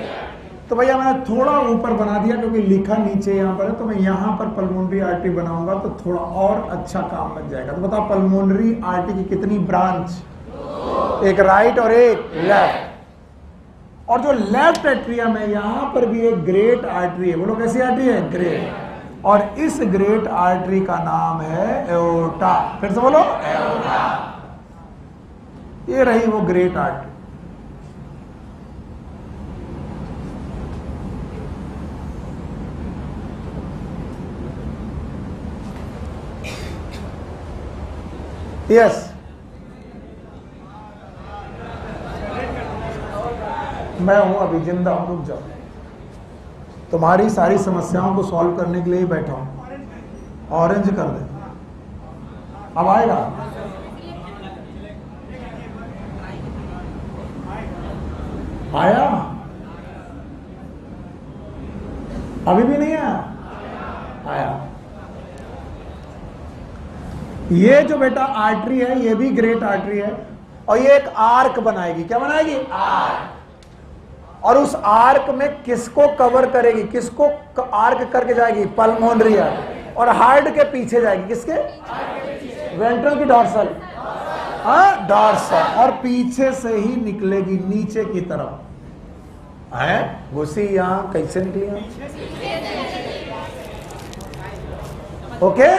तो भैया मैंने थोड़ा ऊपर बना दिया क्योंकि लिखा नीचे यहां पर है, तो मैं यहां पर पल्मोनरी आर्टरी बनाऊंगा तो थोड़ा और अच्छा काम बन जाएगा। तो बताओ पल्मोनरी आर्टरी की कितनी ब्रांच? एक राइट और एक लेफ्ट। और जो लेफ्ट एट्रियम है यहां पर भी एक ग्रेट आर्टरी है। बोलो कैसी आर्टरी है? ग्रेट। और इस ग्रेट आर्टरी का नाम है एओर्टा। फिर से बोलो, एओर्टा। ये रही वो ग्रेट आर्टरी। यस, मैं हूं अभी जिंदा हूं, रुक जाओ। तुम्हारी सारी समस्याओं को सॉल्व करने के लिए ही बैठा हूं। ऑरेंज कर दे, अब आएगा। आया? अभी भी नहीं आया? आया। ये जो बेटा आर्टरी है ये भी ग्रेट आर्टरी है, और ये एक आर्क बनाएगी। क्या बनाएगी? आर्क। और उस आर्क में किसको कवर करेगी? किसको आर्क करके जाएगी? Pulmonary artery. और हार्ट के पीछे जाएगी। किसके? वेंट्रल की डॉर्सल। हाँ, डॉर्सल। और पीछे से ही निकलेगी नीचे की तरफ। है घुसी यहां, कैसे निकली? Okay,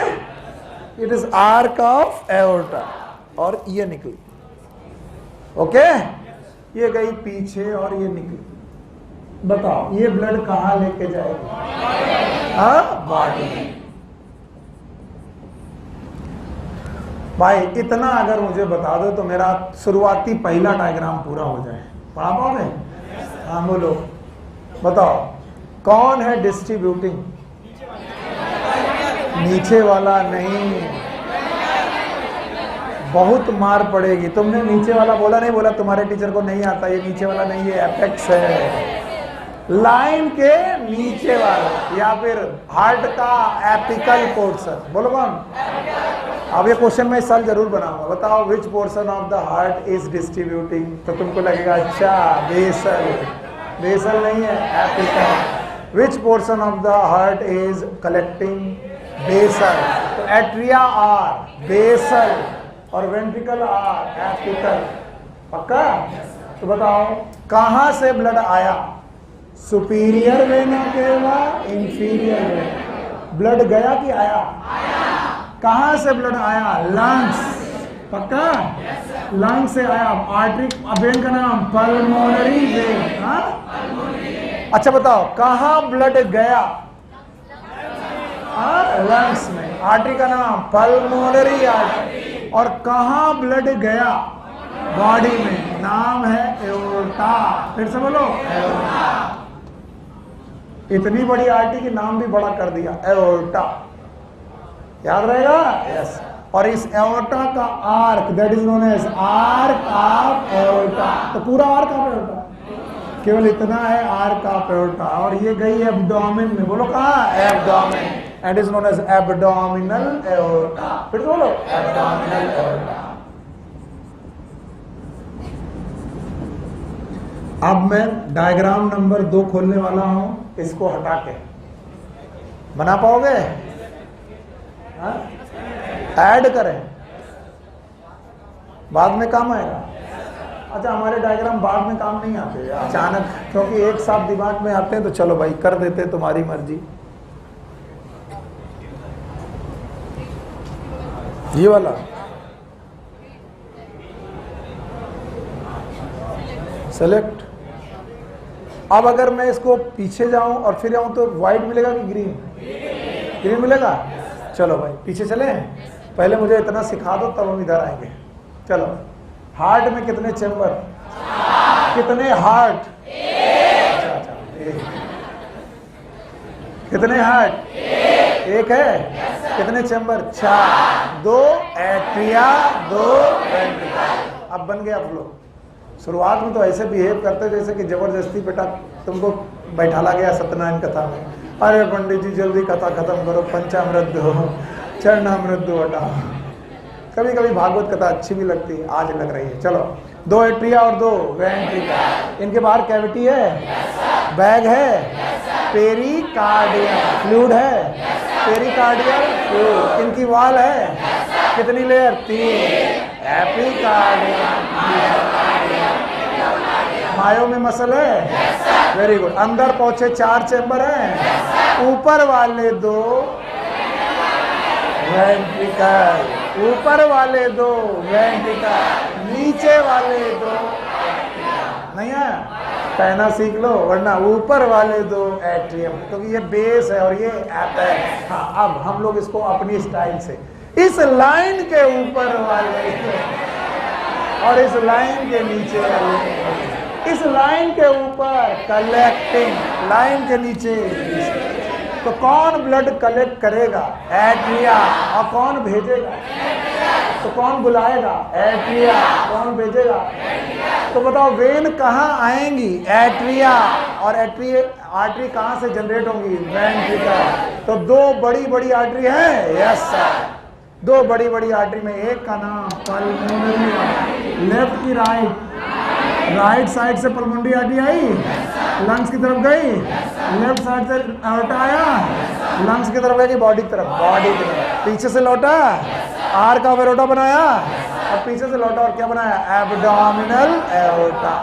it is arc of aorta. और ये निकली। ओके, ये गई पीछे और ये निकली। बताओ ये ब्लड कहां लेके जाएगी? बॉडी। भाई इतना अगर मुझे बता दो तो मेरा शुरुआती पहला डायग्राम पूरा हो जाए। पढ़ा पाओगे? हाँ बोलो, बताओ कौन है डिस्ट्रीब्यूटिंग? नीचे वाला नहीं, बहुत मार पड़ेगी। तुमने नीचे वाला बोला नहीं, बोला तुम्हारे टीचर को नहीं आता, ये नीचे वाला नहीं है, एपेक्स है, लाइन के नीचे वाला, या फिर हार्ट का एपिकल पोर्शन। बोलो कौन? अब ये क्वेश्चन मैं इस साल जरूर बनाऊंगा। बताओ which portion of the heart is distributing? तो तुमको लगेगा अच्छा बेसल, बेसल नहीं है, apical. Which portion of the heart is collecting? Basal. तो एट्रिया आर बेसल और वेंट्रिकल आर एपिकल। पक्का? तो बताओ कहां से ब्लड आया? Superior vena cava, inferior vena? Blood गया कि आया? कहां से ब्लड आया? लंग्स। पक्का? लंग्स से आया। आर्टरी वेन का नाम पल्मोनरी वेन। हाँ, अच्छा बताओ कहां ब्लड गया? लंग्स में। आर्टरी का नाम पल्मोनरी आर्टरी। और कहां ब्लड गया? बॉडी में। नाम है एओर्टा। फिर से बोलो, एओर्टा। इतनी बड़ी आर्टरी की नाम भी बड़ा कर दिया, एओर्टा। याद रहेगा? यस। और इस एओर्टा का arch, that is known as arch of aorta. तो पूरा आर्क ऑफ एओर्टा, केवल इतना है आर्क ऑफ एओर्टा। और ये गई एब्डोमेन में। बोलो कहाँ? Abdomen. And is known as abdominal aorta. फिर बोलो, एब्डोमिनल एओर्टा। अब मैं डायग्राम नंबर 2 खोलने वाला हूं, इसको हटा के बना पाओगे? ऐड करें, बाद में काम आएगा। अच्छा, हमारे डायग्राम बाद में काम नहीं आते अचानक, क्योंकि एक साथ दिमाग में आते हैं तो चलो भाई कर देते, तुम्हारी मर्जी। ये वाला सेलेक्ट। अब अगर मैं इसको पीछे जाऊं और फिर आऊं तो व्हाइट मिलेगा कि ग्रीन? ग्रीन मिलेगा। चलो भाई पीछे चले, पहले मुझे इतना सिखा दो तब हम इधर आएंगे। चलो, हार्ट में कितने चैम्बर? कितने हार्ट? अच्छा, कितने हार्ट? एक है। कितने चैम्बर? 4। 2 atria, 2 ventricle. अब बन गया फ्लो। शुरुआत में तो ऐसे बिहेव करते जैसे कि जबरदस्ती बेटा तुमको बैठाला गया सत्यनारायण कथा में। अरे पंडित जी जल्दी कथा खत्म करो, पंचामृत दो, चरणामृत दो बेटा। कभी कभी भागवत कथा अच्छी भी लगती है, आज लग रही है। चलो, 2 एट्रिया और 2 वेंट्रिकल। इनके बाहर कैविटी है, बैग है, पेरिकार्डियल फ्लूइड है, पेरिकार्डियल फ्लूइड। इनकी वॉल है, कितनी लेयर? 3। एपिकार्डियल, मायो में मसल है। Very good. अंदर पहुंचे 4 चैम्बर हैं। ऊपर वाले 2 वेंट्रिकल, ऊपर वाले 2 वेंट्रिकल, नीचे वाले 2 नहीं है। कहना सीख लो, वरना ऊपर वाले 2 एट्रियम, क्योंकि ये बेस है और ये एपेक्स। हाँ, अब हम लोग इसको अपनी स्टाइल से, इस लाइन के ऊपर वाले और इस लाइन के नीचे वाले, इस लाइन के ऊपर कलेक्टिंग, लाइन के नीचे। तो कौन ब्लड कलेक्ट करेगा? एट्रिया। और कौन भेजेगा? तो कौन बुलाएगा? एट्रिया। कौन भेजेगा? तो बताओ वेन कहाँ आएंगी? एट्रिया। और आर्टरी कहाँ से जनरेट होंगी? वेंट्रिकल। तो 2 बड़ी बड़ी आर्टरी है। यस सर, 2 बड़ी बड़ी आर्टरी में एक का नाम पल्मोनरी, लेफ्ट की राइट साइड से पल्मोनरी आर्टरी आई, लंग्स की तरफ गई, लेफ्ट साइड से एओर्टा आया, लंग्स की तरफ गई, बॉडी की तरफ, पीछे से लौटा, आर का एओर्टा बनाया, और पीछे से लौटा और क्या बनाया? Abdominal aorta.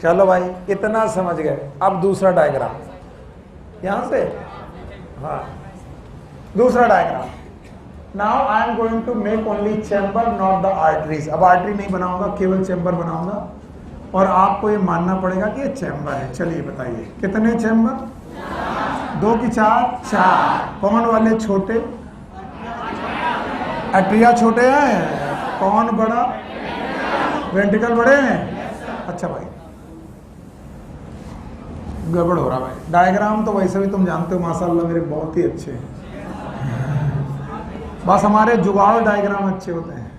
चलो भाई इतना समझ गए। अब दूसरा डायग्राम यहां से, हाँ दूसरा diagram. Now I am going to make only chamber, not the arteries. अब आर्टरी नहीं बनाऊंगा, केवल चैम्बर बनाऊंगा, और आपको ये मानना पड़ेगा कि ये चैम्बर है। चलिए बताइए कितने चैम्बर? 2 की 4। कौन वाले छोटे? एट्रिया छोटे हैं। कौन बड़ा? वेंट्रिकल बड़े हैं। अच्छा भाई गड़बड़ हो रहा भाई। डायग्राम तो वैसे भी तुम जानते हो माशाल्लाह मेरे बहुत ही अच्छे हैं, बस हमारे जुगाड़ डायग्राम अच्छे होते हैं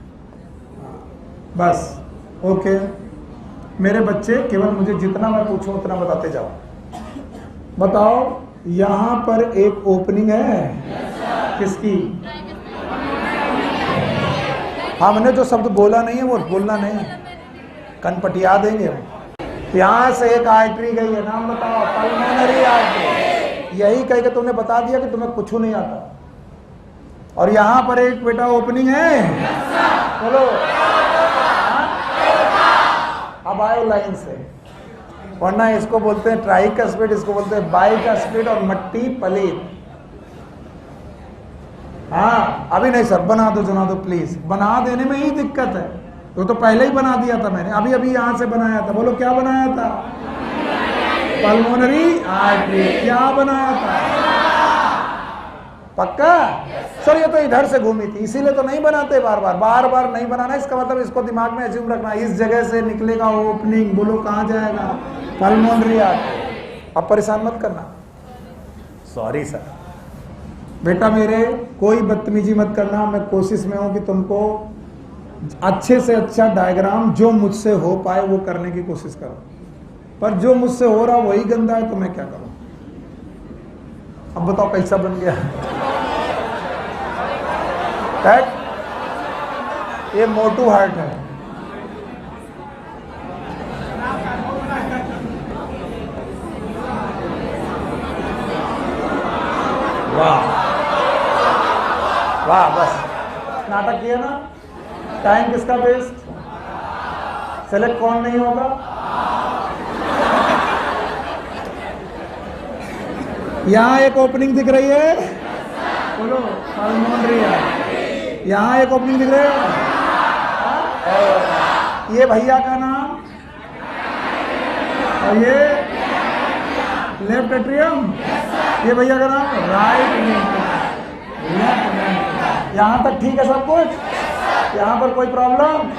बस। ओके मेरे बच्चे, केवल मुझे जितना मैं पूछूं उतना बताते जाओ। बताओ यहां पर एक ओपनिंग है किसकी? हमने जो शब्द बोला नहीं है वो बोलना नहीं, कनपटिया देंगे हम। यहां से एक आर्टरी गई है, नाम बताओ। Pulmonary artery. यही कह के तुमने बता दिया कि तुम्हें कुछ नहीं आता। और यहां पर एक बेटा ओपनिंग है, बोलो। अब आए लाइन से, वरना इसको बोलते हैं ट्राइकस्पिड, इसको बोलते हैं बाइकस्पिड और मट्टी पलीत। हाँ अभी नहीं सर, बना दो प्लीज। बना देने में ही दिक्कत है, तो पहले ही बना दिया था मैंने, अभी अभी यहां से बनाया था। बोलो क्या बनाया था? Pulmonary artery. क्या बनाया था? पक्का? सर ये तो इधर से घूमी थी, इसीलिए तो नहीं बनाते बार बार नहीं बनाना। इसका मतलब इसको दिमाग में एज्यूम रखना, इस जगह से निकलेगा ओपनिंग। बोलो कहां जाएगा? Pulmonary artery. अब परेशान मत करना। Sorry sir. बेटा मेरे कोई बदतमीजी मत करना, मैं कोशिश में हूं कि तुमको अच्छे से अच्छा डायग्राम जो मुझसे हो पाए वो करने की कोशिश करो, पर जो मुझसे हो रहा वही गंदा है तो मैं क्या करूं? अब बताओ कैसा बन गया? ये मोटू हार्ट है। वाह वाह, बस नाटक किया ना। टाइम किसका बेस्ट? सेलेक्ट कौन नहीं होगा? यहां एक ओपनिंग दिख रही है, बोलो पल्मोनरी है। यहां एक ओपनिंग दिख रही है, ये भैया का नाम, और ये लेफ्ट एट्रियम, ये भैया का नाम राइट लेफ्ट। यहां तक ठीक है सब कुछ? यहां पर कोई प्रॉब्लम?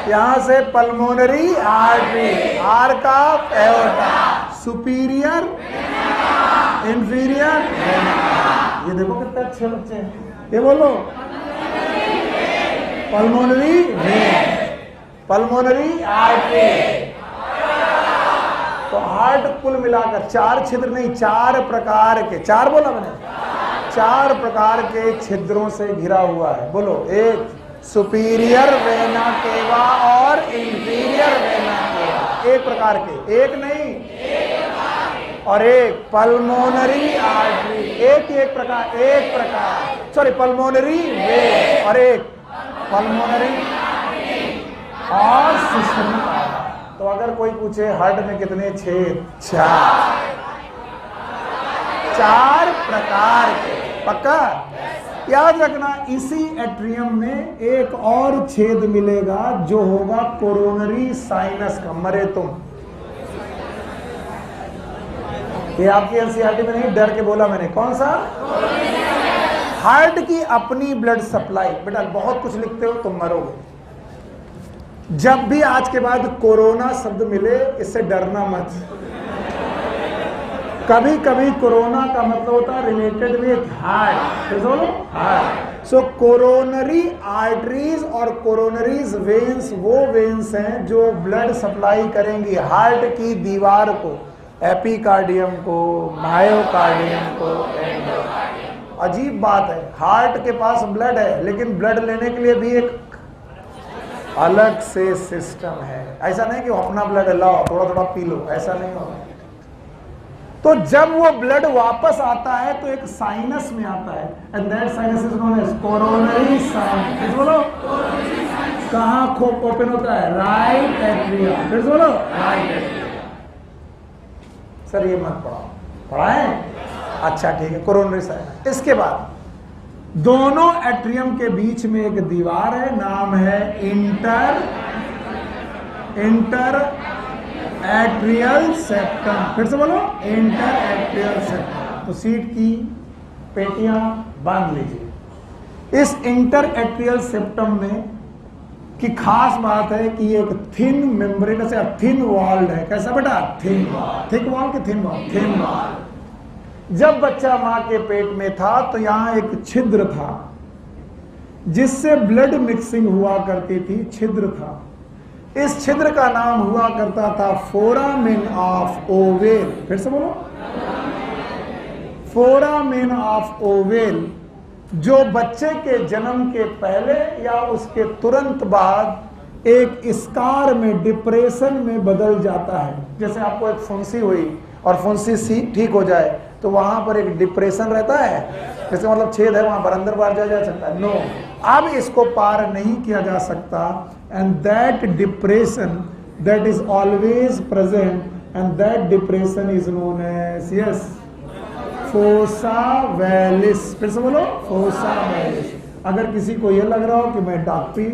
यहां से pulmonary artery, arc of aorta, superior inferior. ये देखो कितने अच्छे बच्चे हैं। ये बोलो पल्मोनरी वेन, पल्मोनरी आर्टरी। तो हार्ट कुल मिलाकर 4 छिद्र नहीं, 4 प्रकार के, 4 बोला मैंने, 4 प्रकार के छिद्रों से घिरा हुआ है। बोलो, एक सुपीरियर वेना केवा और इंफीरियर वेना केवा, एक प्रकार के, एक नहीं, और एक पल्मोनरी आर्टरी, एक प्रकार, सॉरी पल्मोनरी वेन, और एक पल्मोनरी और सिस्टमिक। तो अगर कोई पूछे हार्ट में कितने छेद? 4 प्रकार के। पक्का याद रखना, इसी एट्रियम में एक और छेद मिलेगा जो होगा कोरोनरी साइनस का। मरे तुम, ये आपकी एनसीईआरटी में नहीं, डर के बोला मैंने। कौन सा? हार्ट की अपनी ब्लड सप्लाई। बेटा बहुत कुछ लिखते हो, तुम मरोगे। जब भी आज के बाद कोरोना शब्द मिले, इससे डरना मत। कभी कभी कोरोना का मतलब होता है related with heart. Heart. So coronary arteries और कोरोनरीज वेन्स वो वेन्स हैं जो ब्लड सप्लाई करेंगी हार्ट की दीवार को, एपिकार्डियम को, मायोकार्डियम को। अजीब बात है, हार्ट के पास ब्लड है, लेकिन ब्लड लेने के लिए भी एक अलग से सिस्टम है। ऐसा नहीं कि अपना ब्लड लाओ थोड़ा थोड़ा पी लो, ऐसा नहीं होगा। तो जब वो ब्लड वापस आता है तो एक साइनस में आता है, and that sinus is known as coronary sinus. बोलो कहां ओपन होता है? Right atrium. फिर बोलो राइट एट्रियम। सर ये मत पढ़ाओ, पढ़ाएं? अच्छा ठीक है, कोरोनरी साइनस। इसके बाद दोनों एट्रियम के बीच में एक दीवार है, नाम है इंटर एट्रियल सेप्टम। फिर से बोलो इंटर एट्रियल सेप्टम। तो सीट की पेटियां बांध लीजिए। इस इंटर एट्रियल सेप्टम में कि खास बात है कि एक थिन मेम्ब्रेन से थिन वॉल्ड है। कैसा बेटा? Thin wall. थिक वॉल के थिन वॉल? Thin wall. जब बच्चा मां के पेट में था तो यहां एक छिद्र था जिससे ब्लड मिक्सिंग हुआ करती थी। छिद्र था, इस छिद्र का नाम हुआ करता था फोरामेन ऑफ ओवेल। फिर से बोलो, फोरामेन ऑफ ओवेल, जो बच्चे के जन्म के पहले या उसके तुरंत बाद एक स्कार में, डिप्रेशन में बदल जाता है। जैसे आपको एक फुंसी हुई और फुंसी सी ठीक हो जाए तो वहां पर एक डिप्रेशन रहता है, जैसे मतलब छेद है वहां पर, अंदर बाहर जाया जा सकता है। नो, अब इसको पार नहीं किया जा सकता। And that depression that is always present and that depression is known as, yes, fossa ovalis. फिर से बोलो, फोसा वैलिस। अगर किसी को यह लग रहा हो कि मैं डॉक्टरी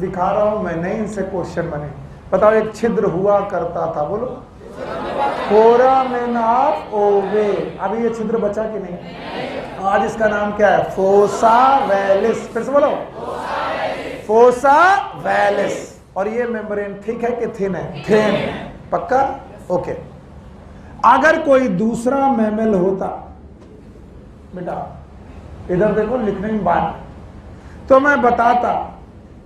दिखा रहा हूं, मैं नहीं, इनसे क्वेश्चन बने। बताओ, एक छिद्र हुआ करता था, बोलो, फोरामेन ऑफ ओवेल। अभी ये छिद्र बचा कि नहीं? आज इसका नाम क्या है? Fossa ovalis. फिर से बोलो, फोसा वैलिस। और ये मेम्ब्रेन थिक है कि थिन है? थिन। पक्का? ओके। अगर कोई दूसरा मैमल होता, बेटा इधर देखो, लिखने में बात, तो मैं बताता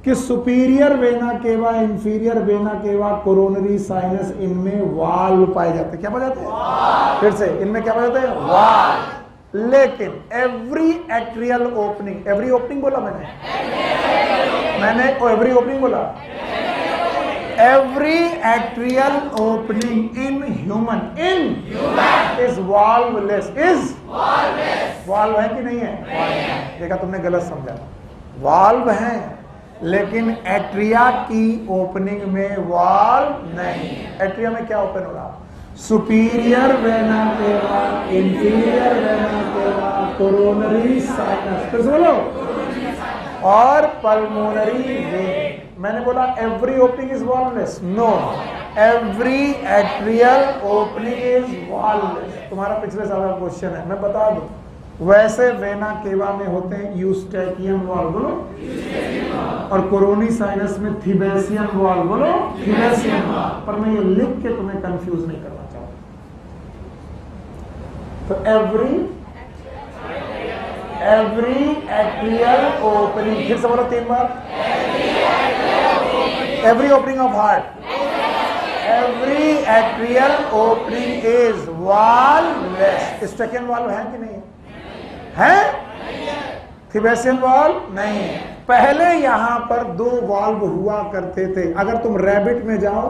कि superior vena cava, inferior vena cava, coronary sinus, इनमें वाल्व पाए जाते हैं। क्या पाए जाते हैं? फिर से, इनमें क्या पाए जाते हैं? वाल्व। लेकिन every atrial opening, every opening बोला मैंने एवरी ओपनिंग बोला, every atrial opening in human is valveless. इज वाल्व है कि नहीं है? देखा, तुमने गलत समझा। वाल्व है, लेकिन एट्रिया की ओपनिंग में वाल्व नहीं। एट्रिया में क्या ओपन हो रहा? Superior vena cava, inferior vena cava, coronary sinus, फिर से बोलो, और पल्मोनरी वेन। मैंने बोला every opening is valveless? No, every atrial opening is valveless. तुम्हारा पिछले साल का क्वेश्चन है, मैं बता दूं। वैसे वेना केवा में होते हैं यूस्टैकियन वॉल्व, बोलो, और कोरोनी साइनस में थीबेसियन वॉल्व, बोलो, थीबेसियन वॉल्व। पर मैं ये लिख के तुम्हें कंफ्यूज नहीं करना चाहता। तो एवरी एट्रियल ओपनिंग, फिर से बोलो 3 बार, every opening of heart, every atrial opening is valveless. Eustachian valve है कि नहीं है? थीबेसियन वॉल्व नहीं। पहले यहां पर 2 वॉल्व हुआ करते थे। अगर तुम रैबिट में जाओ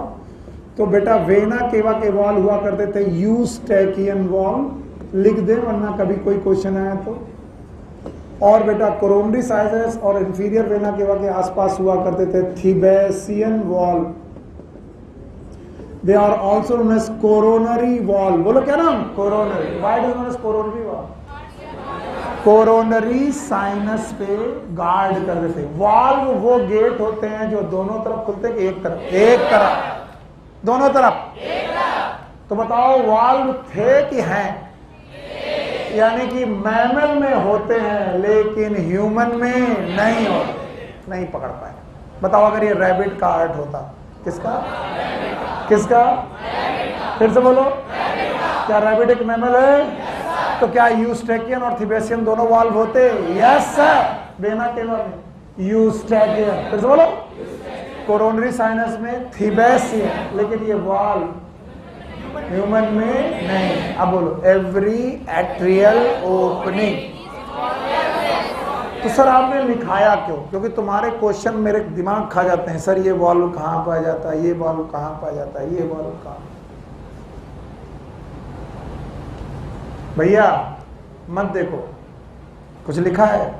तो बेटा वेना केवा के वॉल्व हुआ करते थे यूस्टैकियन वॉल्व, लिख दे वरना कभी कोई क्वेश्चन आया तो। और बेटा कोरोनरी साइनस और इंफीरियर वेना केवा के आसपास हुआ करते थे Thebesian valve. They are also known as coronary valve. बोलो क्या नाम? Coronary. Why do known as coronary valve? Coronary sinus पे गार्ड करते थे। वाल्व वो गेट होते हैं जो दोनों तरफ खुलते हैं कि एक तरफ? एक तरफ। दोनों तरफ? तो बताओ वाल्व थे कि हैं? यानी कि मैमल में होते हैं लेकिन ह्यूमन में नहीं होते, नहीं पकड़ पाए। बताओ अगर ये रैबिट का हार्ट होता, किसका? किसका? फिर से बोलो, क्या रैबिट एक मैमल है? तो क्या यूस्टैकियन और थीबेसियन दोनों वाल्व होते? यस सर, वेना केवा में यूस्टैकियन। फिर से बोलो, कोरोनरी साइनस में थीबेसियन, लेकिन ये वाल्व ह्यूमन में नहीं। अब बोलो, एवरी एट्रियल ओपनिंग। तो सर आपने लिखाया क्यों? क्योंकि तुम्हारे क्वेश्चन मेरे दिमाग खा जाते हैं। सर ये वाल्व कहाँ पाया जाता है, ये वाल्व कहाँ पाया जाता है, ये वाल्व कहाँ? भैया मत देखो, कुछ लिखा है?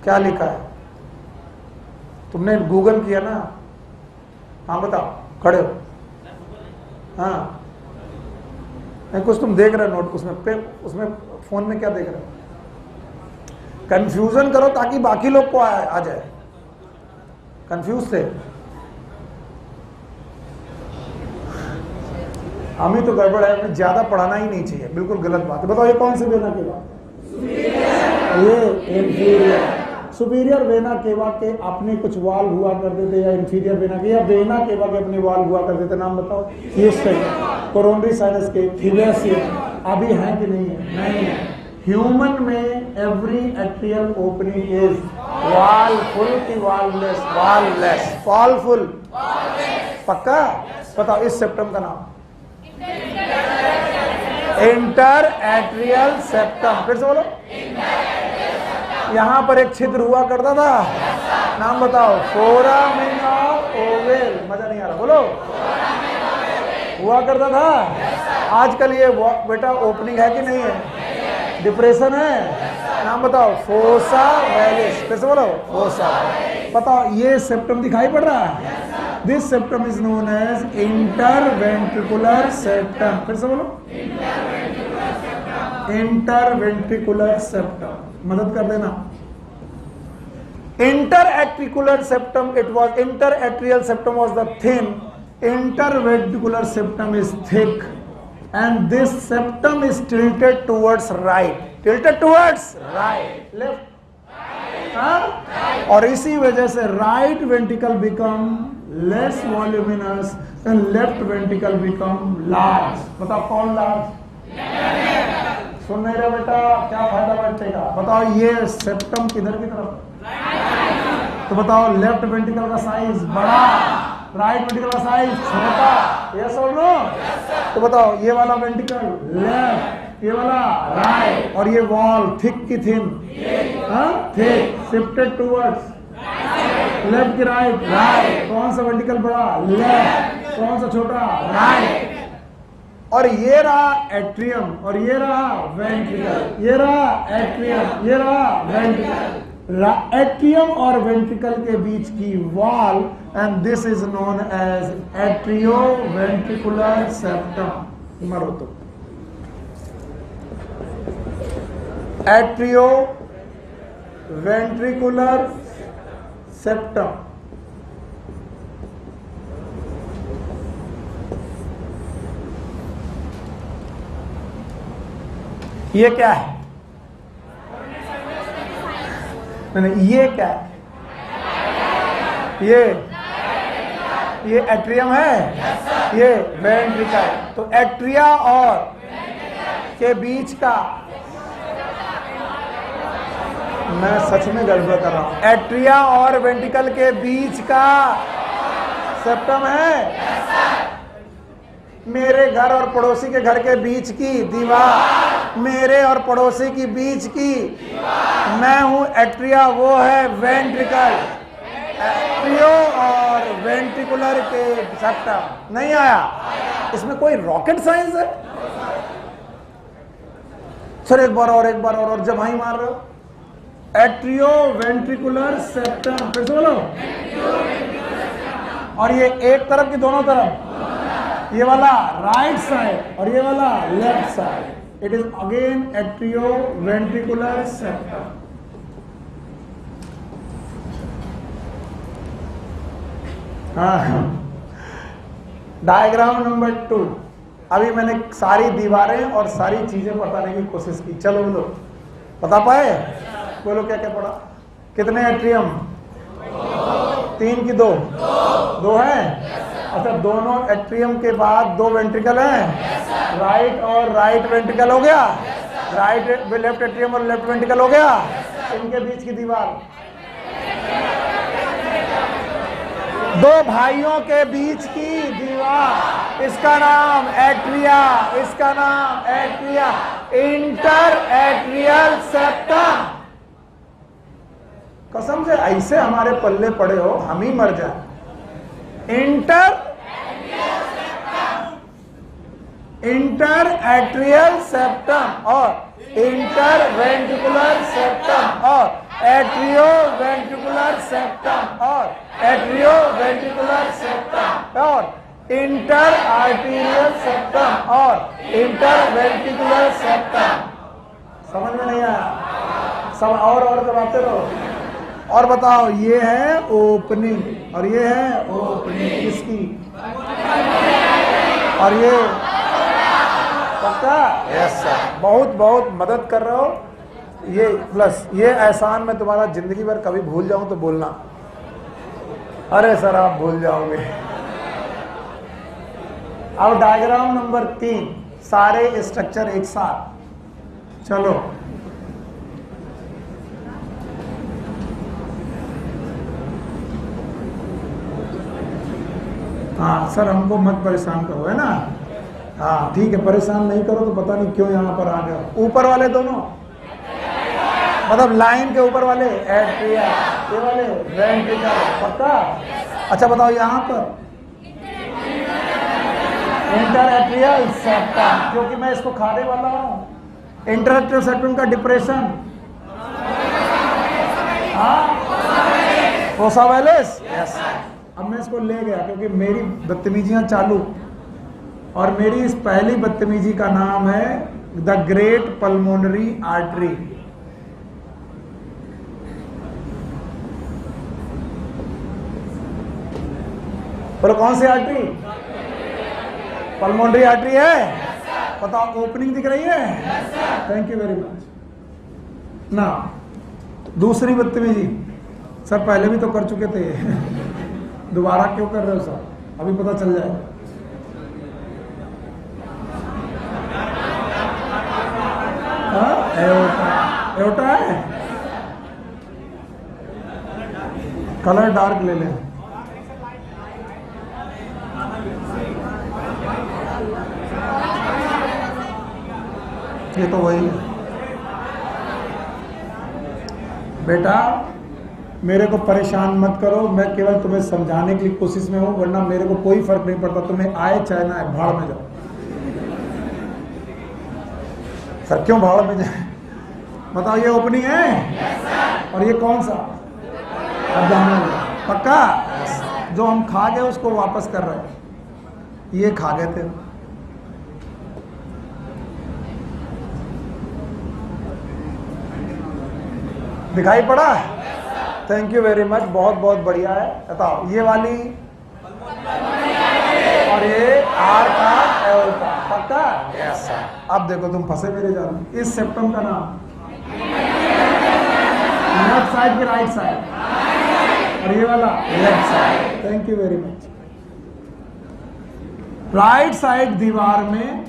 क्या लिखा है? तुमने गूगल किया ना? हाँ बताओ, खड़े हो। हाँ नहीं, कुछ तुम देख रहे हो नोट, उसमें फोन में क्या देख रहे हो? कंफ्यूजन करो ताकि बाकी लोग को आ जाए। कंफ्यूज थे, हम ही तो गड़बड़ है। हमें ज्यादा पढ़ाना ही नहीं चाहिए, बिल्कुल गलत बात है। बताओ ये कौन से वेना केवा? ये इंफीरियर। सुपीरियर वेना केवा के अपने कुछ वाल हुआ करते थे, या इंफीरियर वेना के या वेना केवा के अपने वाल हुआ करते थे, नाम बताओ। ये कोरोनरी साइनस के, थिवेसियस अभी है कि नहीं है? नहीं है। ह्यूमन में एवरी एट्रियल ओपनिंग इज वालफुल की वाललेस? वाललेस। फॉलफुल? पक्का? बताओ इस सेप्टम का नाम। Inter atrial septum. फिर से बोलो। यहां पर एक छिद्र हुआ करता था, नाम बताओ। Foramen of oval. मजा नहीं आ रहा, बोलो। हुआ करता था। आजकल ये बेटा ओपनिंग है कि नहीं है? डिप्रेशन है, नाम बताओ। फोसा वेलिस। फिर से बोलो। फोसा। बताओ ये सेप्टम दिखाई पड़ रहा है? This septum is known as interventricular septum. फिर से बोलो। Interventricular septum. मदद कर देना। Interatricular septum, it was interatrial septum was the thin, interventricular septum is thick, and this septum is tilted towards right. Tilted towards right. Left. और इसी वजह से right ventricle become less voluminous and left ventricle become large. बताओ कौन large? सुन नहीं रहा बेटा, क्या फायदा बैठेगा? बताओ ये सेप्टम किधर की तरफ? तो बताओ लेफ्ट वेंट्रिकल का साइज बड़ा, राइट वेंट्रिकल का साइज छोटा। यस और नो? तो बताओ ये वाला वेंट्रिकल लेफ्ट, ये वाला राइट, और ये वॉल थिक की thin? Thick. Shifted towards left की राइट? राइट। कौन सा वेंट्रिकल बड़ा? लेफ्ट। कौन सा छोटा? राइट। और ये रहा एट्रियम, और ये रहा वेंट्रिकल। ये रहा एट्रियम, ये रहा वेंट्रिकल। एट्रियम और वेंट्रिकल के बीच की wall, and this is known as atrioventricular septum. मरो तो। Atrioventricular septum. ये क्या है? नहीं, ये क्या है? ये एट्रियम है, ये वेंट्रिकल। तो एट्रिया और के बीच का, मैं सच में गड़बड़ कर रहा हूं, एट्रिया और वेंट्रिकल के बीच का सेप्टम है। मेरे घर और पड़ोसी के घर के बीच की दीवार, मेरे और पड़ोसी की बीच की, मैं हूं एट्रिया, वो है वेंट्रिकल। एट्रियो और वेंट्रिकुलर के सेप्टम। नहीं आया? इसमें कोई रॉकेट साइंस है? सर एक बार और जमाई मार रहे हो। Atrio ventricular septum. फिर से बोलो। और ये एक तरफ की दोनों तरफ? ये वाला राइट साइड और ये वाला left side. It is again atrio ventricular septum. Diagram number 2। अभी मैंने सारी दीवारें और सारी चीजें बताने की कोशिश की। चलो बोलो, बता पाए? बोलो क्या क्या पढ़ा? कितने एट्रियम? 3 की 2 है? अच्छा, दोनों एट्रियम के बाद 2 वेंट्रिकल हैं। राइट और राइट वेंट्रिकल हो गया, राइट लेफ्ट एट्रियम और लेफ्ट वेंट्रिकल हो गया। इनके बीच की दीवार, 2 भाइयों के बीच की दीवार, इसका नाम एट्रिया, इसका नाम एट्रिया। Inter atrial septum. कसम से ऐसे हमारे पल्ले पड़े हो हम ही मर जाए। इंटर एट्रियल सेप्टम और इंटर वेंट्रिकुलर सेप्टम और एट्रियो वेंट्रिकुलर सेप्टम और एट्रियो वेंट्रिकुलर सेप्टम और इंटर आर्टीरियल सेप्टम और इंटर वेंट्रिकुलर सेप्टम। समझ में नहीं आया? सब और करवाते रहो। और बताओ, ये है ओपनिंग और ये है ओपनिंग इसकी, और ये पक्का? यस सर, बहुत बहुत मदद कर रहे हो। ये प्लस ये एहसान मैं तुम्हारा जिंदगी भर कभी भूल जाऊं तो बोलना, अरे सर आप भूल जाओगे। अब डायग्राम नंबर 3, सारे स्ट्रक्चर एक साथ। चलो हाँ सर हमको मत परेशान करो, है ना। हाँ ठीक है, परेशान नहीं करो तो पता नहीं क्यों यहाँ पर आ गए। ऊपर वाले दोनों, मतलब लाइन के ऊपर वाले एट्रिया, ये वाले वेंट्रिकल, पक्का। अच्छा बताओ यहाँ पर इंटर एट्रियल सेप्टम, क्योंकि मैं इसको खाने वाला हूँ। इंटर एट्रियल सेप्टम का डिप्रेशन, हाँ फोसा वैलिस, यस। अब मैं इसको ले गया क्योंकि मेरी बदतमीजियां चालू, और मेरी इस पहली बदतमीजी का नाम है द ग्रेट पल्मोनरी आर्टरी। बोलो कौन सी आर्टरी? पल्मोनरी आर्टरी है। बताओ ओपनिंग दिख रही है? थैंक यू वेरी मच ना। दूसरी बदतमीजी, सर पहले भी तो कर चुके थे दोबारा क्यों कर रहे हो सर? अभी पता चल जाए। एओर्टा है, कलर डार्क ले लें। ये तो वही है बेटा, मेरे को परेशान मत करो, मैं केवल तुम्हें समझाने की कोशिश में हूं, वरना मेरे को कोई फर्क नहीं पड़ता, तुम्हें आए चाहे ना आए, भाड़ में जाओ। सर क्यों भाड़ में जाए? बताओ ये ओपनिंग है और ये कौन सा? अब जाना पक्का। जो हम खा गए उसको वापस कर रहे हैं, ये खा गए थे। दिखाई पड़ा? थैंक यू वेरी मच, बहुत बहुत बढ़िया है। बताओ ये वाली और ये आर का एओर्टा, पक्का। Yes sir. अब देखो तुम फंसे मेरे जाल में। इस सेप्टम का नाम, लेफ्ट साइड की राइट साइड, और ये वाला left side. Thank you very much. Right side दीवार में,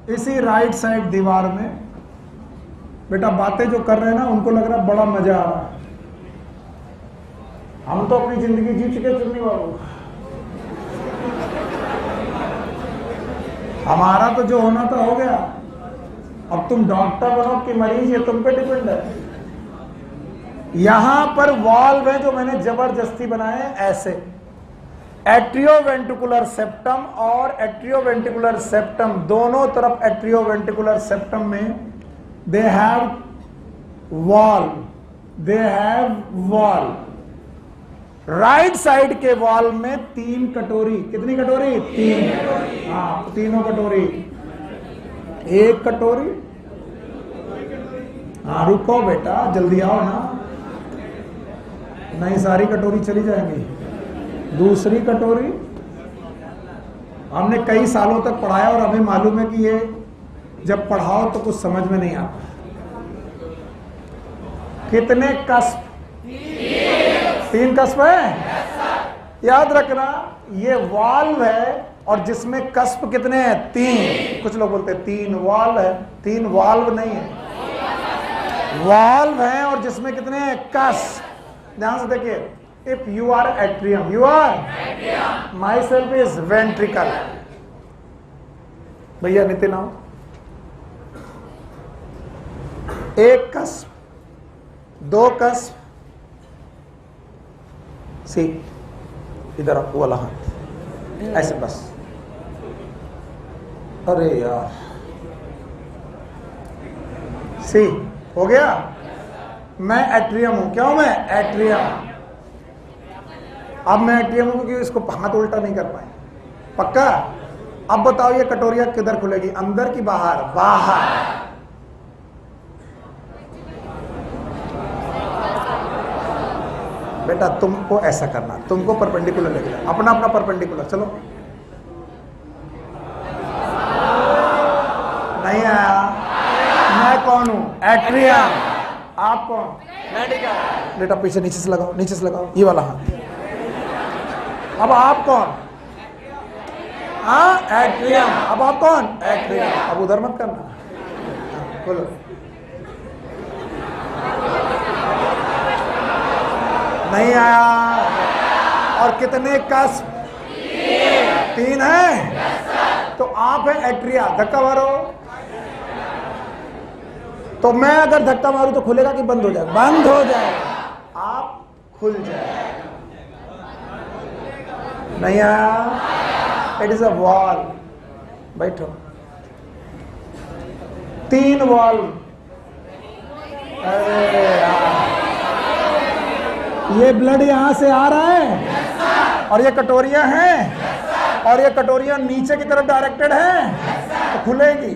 इसी राइट साइड दीवार में बेटा बातें जो कर रहे हैं ना, उनको लग रहा है बड़ा मजा आ रहा है। हम तो अपनी जिंदगी जी चुके चुनने वालों, हमारा तो जो होना था हो गया। अब तुम डॉक्टर बनो कि मरीज, ये तुम पे डिपेंड है। यहां पर वाल्व है जो मैंने जबरदस्ती बनाए ऐसे, एट्रियोवेंट्रिकुलर सेप्टम और एट्रियोवेंट्रिकुलर सेप्टम दोनों तरफ। एट्रियोवेंट्रिकुलर सेप्टम में they have wall, right side के वॉल में 3 कटोरी। कितनी कटोरी? 3। हाँ तीनों कटोरी, 1 कटोरी। हाँ रुको बेटा, जल्दी आओ ना, नहीं सारी कटोरी चली जाएंगी। दूसरी कटोरी। हमने कई सालों तक पढ़ाया और हमें मालूम है कि ये जब पढ़ाओ तो कुछ समझ में नहीं आता। कितने कस्प? 3 कस्प है। याद रखना, ये वाल्व है और जिसमें कस्प कितने हैं? 3। कुछ लोग बोलते हैं 3 वाल्व है, 3 वाल्व नहीं है, वाल्व है और जिसमें कितने हैं? कस्प। ध्यान से देखिए, if you are atrium, you are, myself is ventricle. भैया नितिन आओ। 1 कस्प, 2 कस्प, सी इधर वो वाला हाथ ऐसे बस। अरे यार, सी हो गया। मैं एट्रियम हूं। क्या हूं मैं? एट्रियम। अब मैं एट्रियम हूं क्योंकि इसको हाथ उल्टा नहीं कर पाए, पक्का। अब बताओ ये कटोरिया किधर खुलेगी, अंदर की बाहर? बाहर। बेटा तुमको ऐसा करना, तुमको परपेंडिकुलर लेके जाओ, अपना अपना परपेंडिकुलर। चलो, नहीं आया। मैं कौन हूं? एट्रियम। आप कौन? मेडिकल। बेटा पीछे नीचे से लगाओ, नीचे से लगाओ, ये वाला हाथ। अब आप कौन? हाँ एट्रियम। अब आप कौन? एट्रियम। अब उधर मत करना, बोलो। नहीं आया। और कितने कस्प? 3 है। तो आप है एट्रिया, धक्का मारो। तो मैं अगर धक्का मारूं तो खुलेगा कि बंद हो जाएगा? बंद हो जाएगा। आप खुल जाएगा। नहीं आया। It is a wall. बैठो। 3 वॉल। अरे यार, ये ब्लड यहां से आ रहा है और ये कटोरियां हैं और ये कटोरियां नीचे की तरफ डायरेक्टेड हैं, तो खुलेगी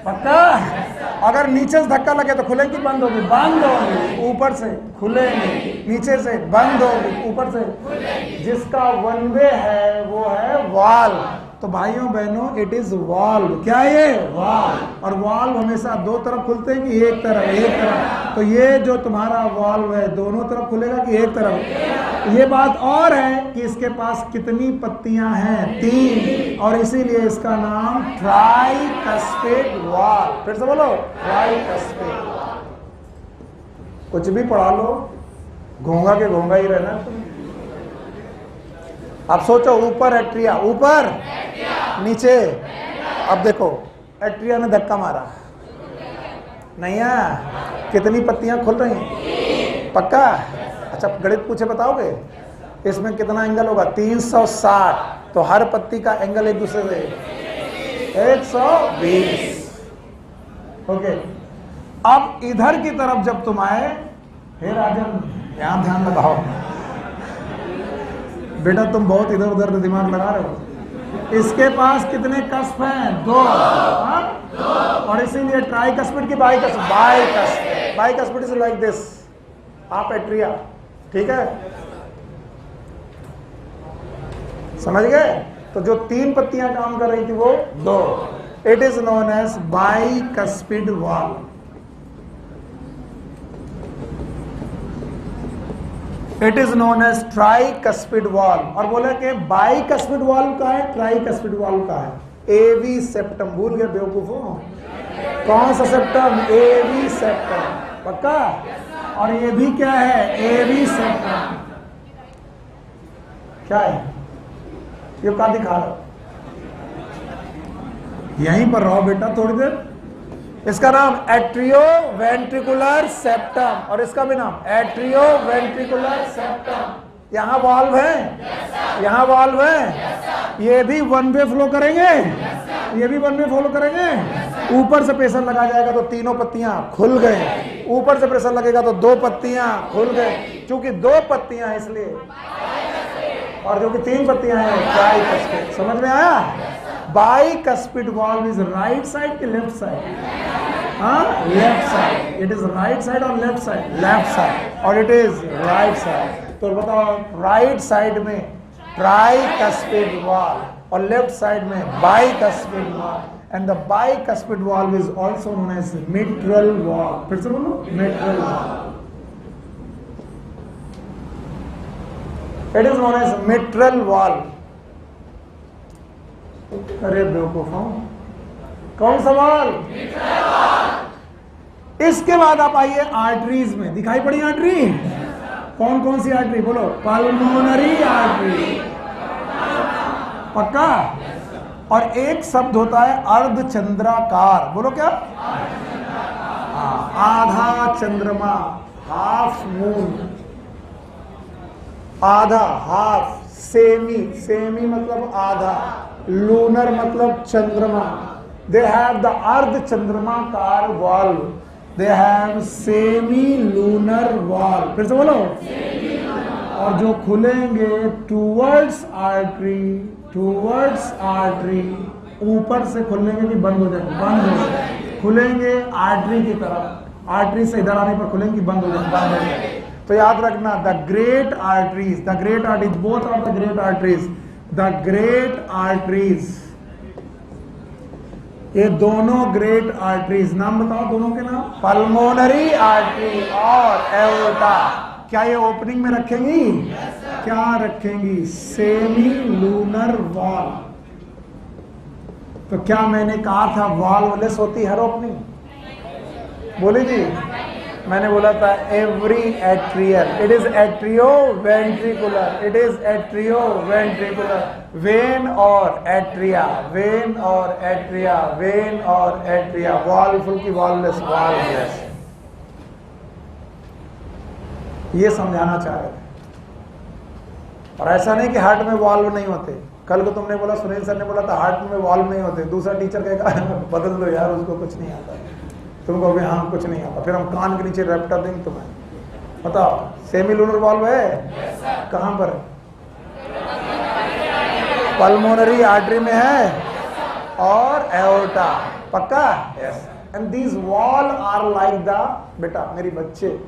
पक्का। अगर नीचे से धक्का लगे तो खुलेगी, बंद होगी? बंद होगी। ऊपर से खुलेगी, नीचे से बंद होगी, ऊपर से। जिसका वन वे है वो है वॉल्व। तो भाइयों बहनों, इट इज वॉल्व। क्या है ये? वॉल्व। और वॉल्व हमेशा 2 तरफ खुलते हैं कि एक तरफ? एक तरफ। तो ये जो तुम्हारा वॉल्व है दोनों तरफ खुलेगा कि एक तरफ? ये बात और है कि इसके पास कितनी पत्तियां हैं? 3। और इसीलिए इसका नाम ट्राइकस्पिड वॉल्व। फिर से बोलो, ट्राइकस्पिड। कुछ भी पढ़ा लो, घोंगा के घोंगा ही रहना तुम। अब सोचो, ऊपर एट्रिया, ऊपर नीचे। अब देखो, एट्रिया ने धक्का मारा, नहीं है? कितनी पत्तियां खुल रही हैं? पक्का? अच्छा गणित पूछे बताओगे? इसमें कितना एंगल होगा? 360। तो हर पत्ती का एंगल एक दूसरे से 120। ओके। अब इधर की तरफ जब तुम आए, हे राजन यहां ध्यान लगाओ बेटा, तुम बहुत इधर उधर दिमाग लगा रहे हो। इसके पास कितने कस्प हैं? 2। और इसीलिए ट्राइकस्पिड की bicuspid. Bicuspid. Bicuspid is like this. आप एट्रिया, ठीक है? समझ गए? तो जो 3 पत्तियां काम कर रही थी वो 2। It is known as bicuspid valve. It is known as tricuspid valve. और बोले कि बाइकस्पिड वॉल्व का है, ट्राइकस्पिड वॉल्व का है। एवी सेप्टम। भूल गए बेवकूफों? कौन सा सेप्टम? एवी सेप्टम। पक्का? और ये भी क्या है? एवी सेप्टम। क्या है ये? क्या दिखा रहा? यहीं पर रहो बेटा थोड़ी देर। इसका नाम एट्रियो वेंट्रिकुलर सेप्टम। और इसका भी नाम एट्रियो वेंट्रिकुलर सेप्टम। यहाँ वॉल्व है, यहाँ वॉल्व है। ये भी वन वे फ्लो करेंगे, ये भी वन वे फ्लो करेंगे। ऊपर से प्रेशर लगा जाएगा तो 3 पत्तियां खुल गए, ऊपर से प्रेशर लगेगा तो 2 पत्तियां खुल गए। क्योंकि 2 पत्तियां इसलिए, और जो कि 3 पत्तियां हैं ट्राइकस्पिड। समझ में आया? Bicuspid valve is right side की लेफ्ट साइड? हाँ, left side. It is right side और लेफ्ट साइड? Left side. और इट इज राइट साइड। तो बताओ, राइट साइड में ट्राइकस्पिड वॉल्व और लेफ्ट साइड में bicuspid valve. And the bicuspid valve is also known as mitral valve. फिर से बोलो, mitral valve. It is known as mitral valve. अरे बेवकूफों, कौन सा वॉल्व? इसके बाद आप आइए आर्टरीज में। दिखाई पड़ी आर्टरी? कौन कौन सी आर्टरी? बोलो। Pulmonary artery. पक्का? और एक शब्द होता है अर्धचंद्राकार। बोलो क्या? आधा चंद्रमा, हाफ मून। आधा, हाफ। सेमी, सेमी मतलब आधा। लूनर मतलब चंद्रमा। दे हैव द अर्ध चंद्रमाकार valve. They have semi lunar valve. फिर से बोलो। और जो खुलेंगे टूवर्ड्स आर्टरी, टूवर्ड्स आर्टरी। ऊपर से खुलेंगे भी बंद हो जाएंगे, बंद हो जाएंगे। खुलेंगे आर्टरी की तरफ, आर्टरी से इधर आने पर खुलेंगे, बंद हो जाएंगे, बंद हो जाएंगे। तो याद रखना, the great arteries, the great arteries, both are the great arteries, the great arteries ये दोनों ग्रेट आर्टरीज, नाम बताओ दोनों के नाम। पल्मोनरी आर्टरी और एओर्टा, क्या ये ओपनिंग में रखेंगी? क्या रखेंगी? Semi lunar wall. तो क्या मैंने कहा था वॉल्वलेस होती हर ओपनिंग? बोली जी, मैंने बोला था every atrial, it is atrio ventricular, it is atrio ventricular. When और एट्रिया, वेन और एट्रिया, वेन और एट्रिया, वॉल्वफुल की वॉल्वलेस, वॉल्वलेस। ये समझाना चाह रहे थे। और ऐसा नहीं कि हार्ट में वॉल्व नहीं होते। कल को तुमने बोला, सुनील सर ने बोला था हार्ट में वॉल्व नहीं होते, दूसरा टीचर कहेगा बदल दो यार, उसको कुछ नहीं आता, तुमको भी हाँ कुछ नहीं आता, फिर हम कान के नीचे रैप्टा देंगे तुम्हें। बताओ, सेमी लूनर वॉल्व है? कहां पर? पल्मोनरी आर्टरी में है और एओर्टा। पक्का? Yes. And these wall are like the, बेटा मेरी बच्चे,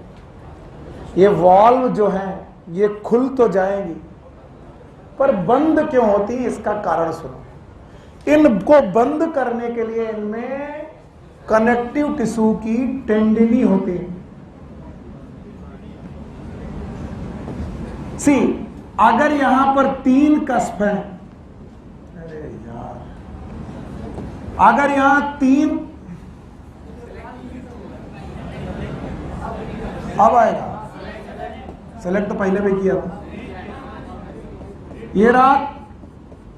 ये वॉल्व जो है ये खुल तो जाएंगी पर बंद क्यों होती है, इसका कारण सुनो। इनको बंद करने के लिए इनमें कनेक्टिव टिश्यू की टेंडिनी होती है। सी, अगर यहां पर 3 कस्प हैं, अरे यार, अगर यहां 3, अब आएगा, सेलेक्ट तो पहले भी किया था। ये रहा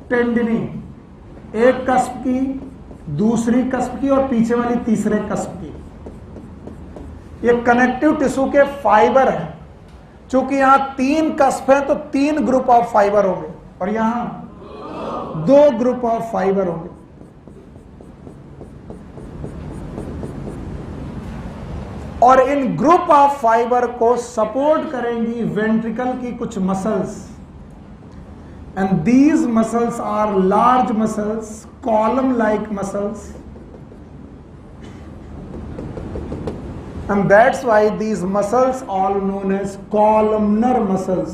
टेंडिनी, एक कस्प की, दूसरी कस्प की और पीछे वाली तीसरे कस्प की। ये कनेक्टिव टिश्यू के फाइबर हैं। चूंकि यहां 3 कस्प हैं तो 3 ग्रुप ऑफ फाइबर होंगे और यहां 2 ग्रुप ऑफ फाइबर होंगे। और इन ग्रुप ऑफ फाइबर को सपोर्ट करेंगी वेंट्रिकल की कुछ muscles, and these muscles are large muscles, column like muscles, and that's why these muscles are known as columnar muscles.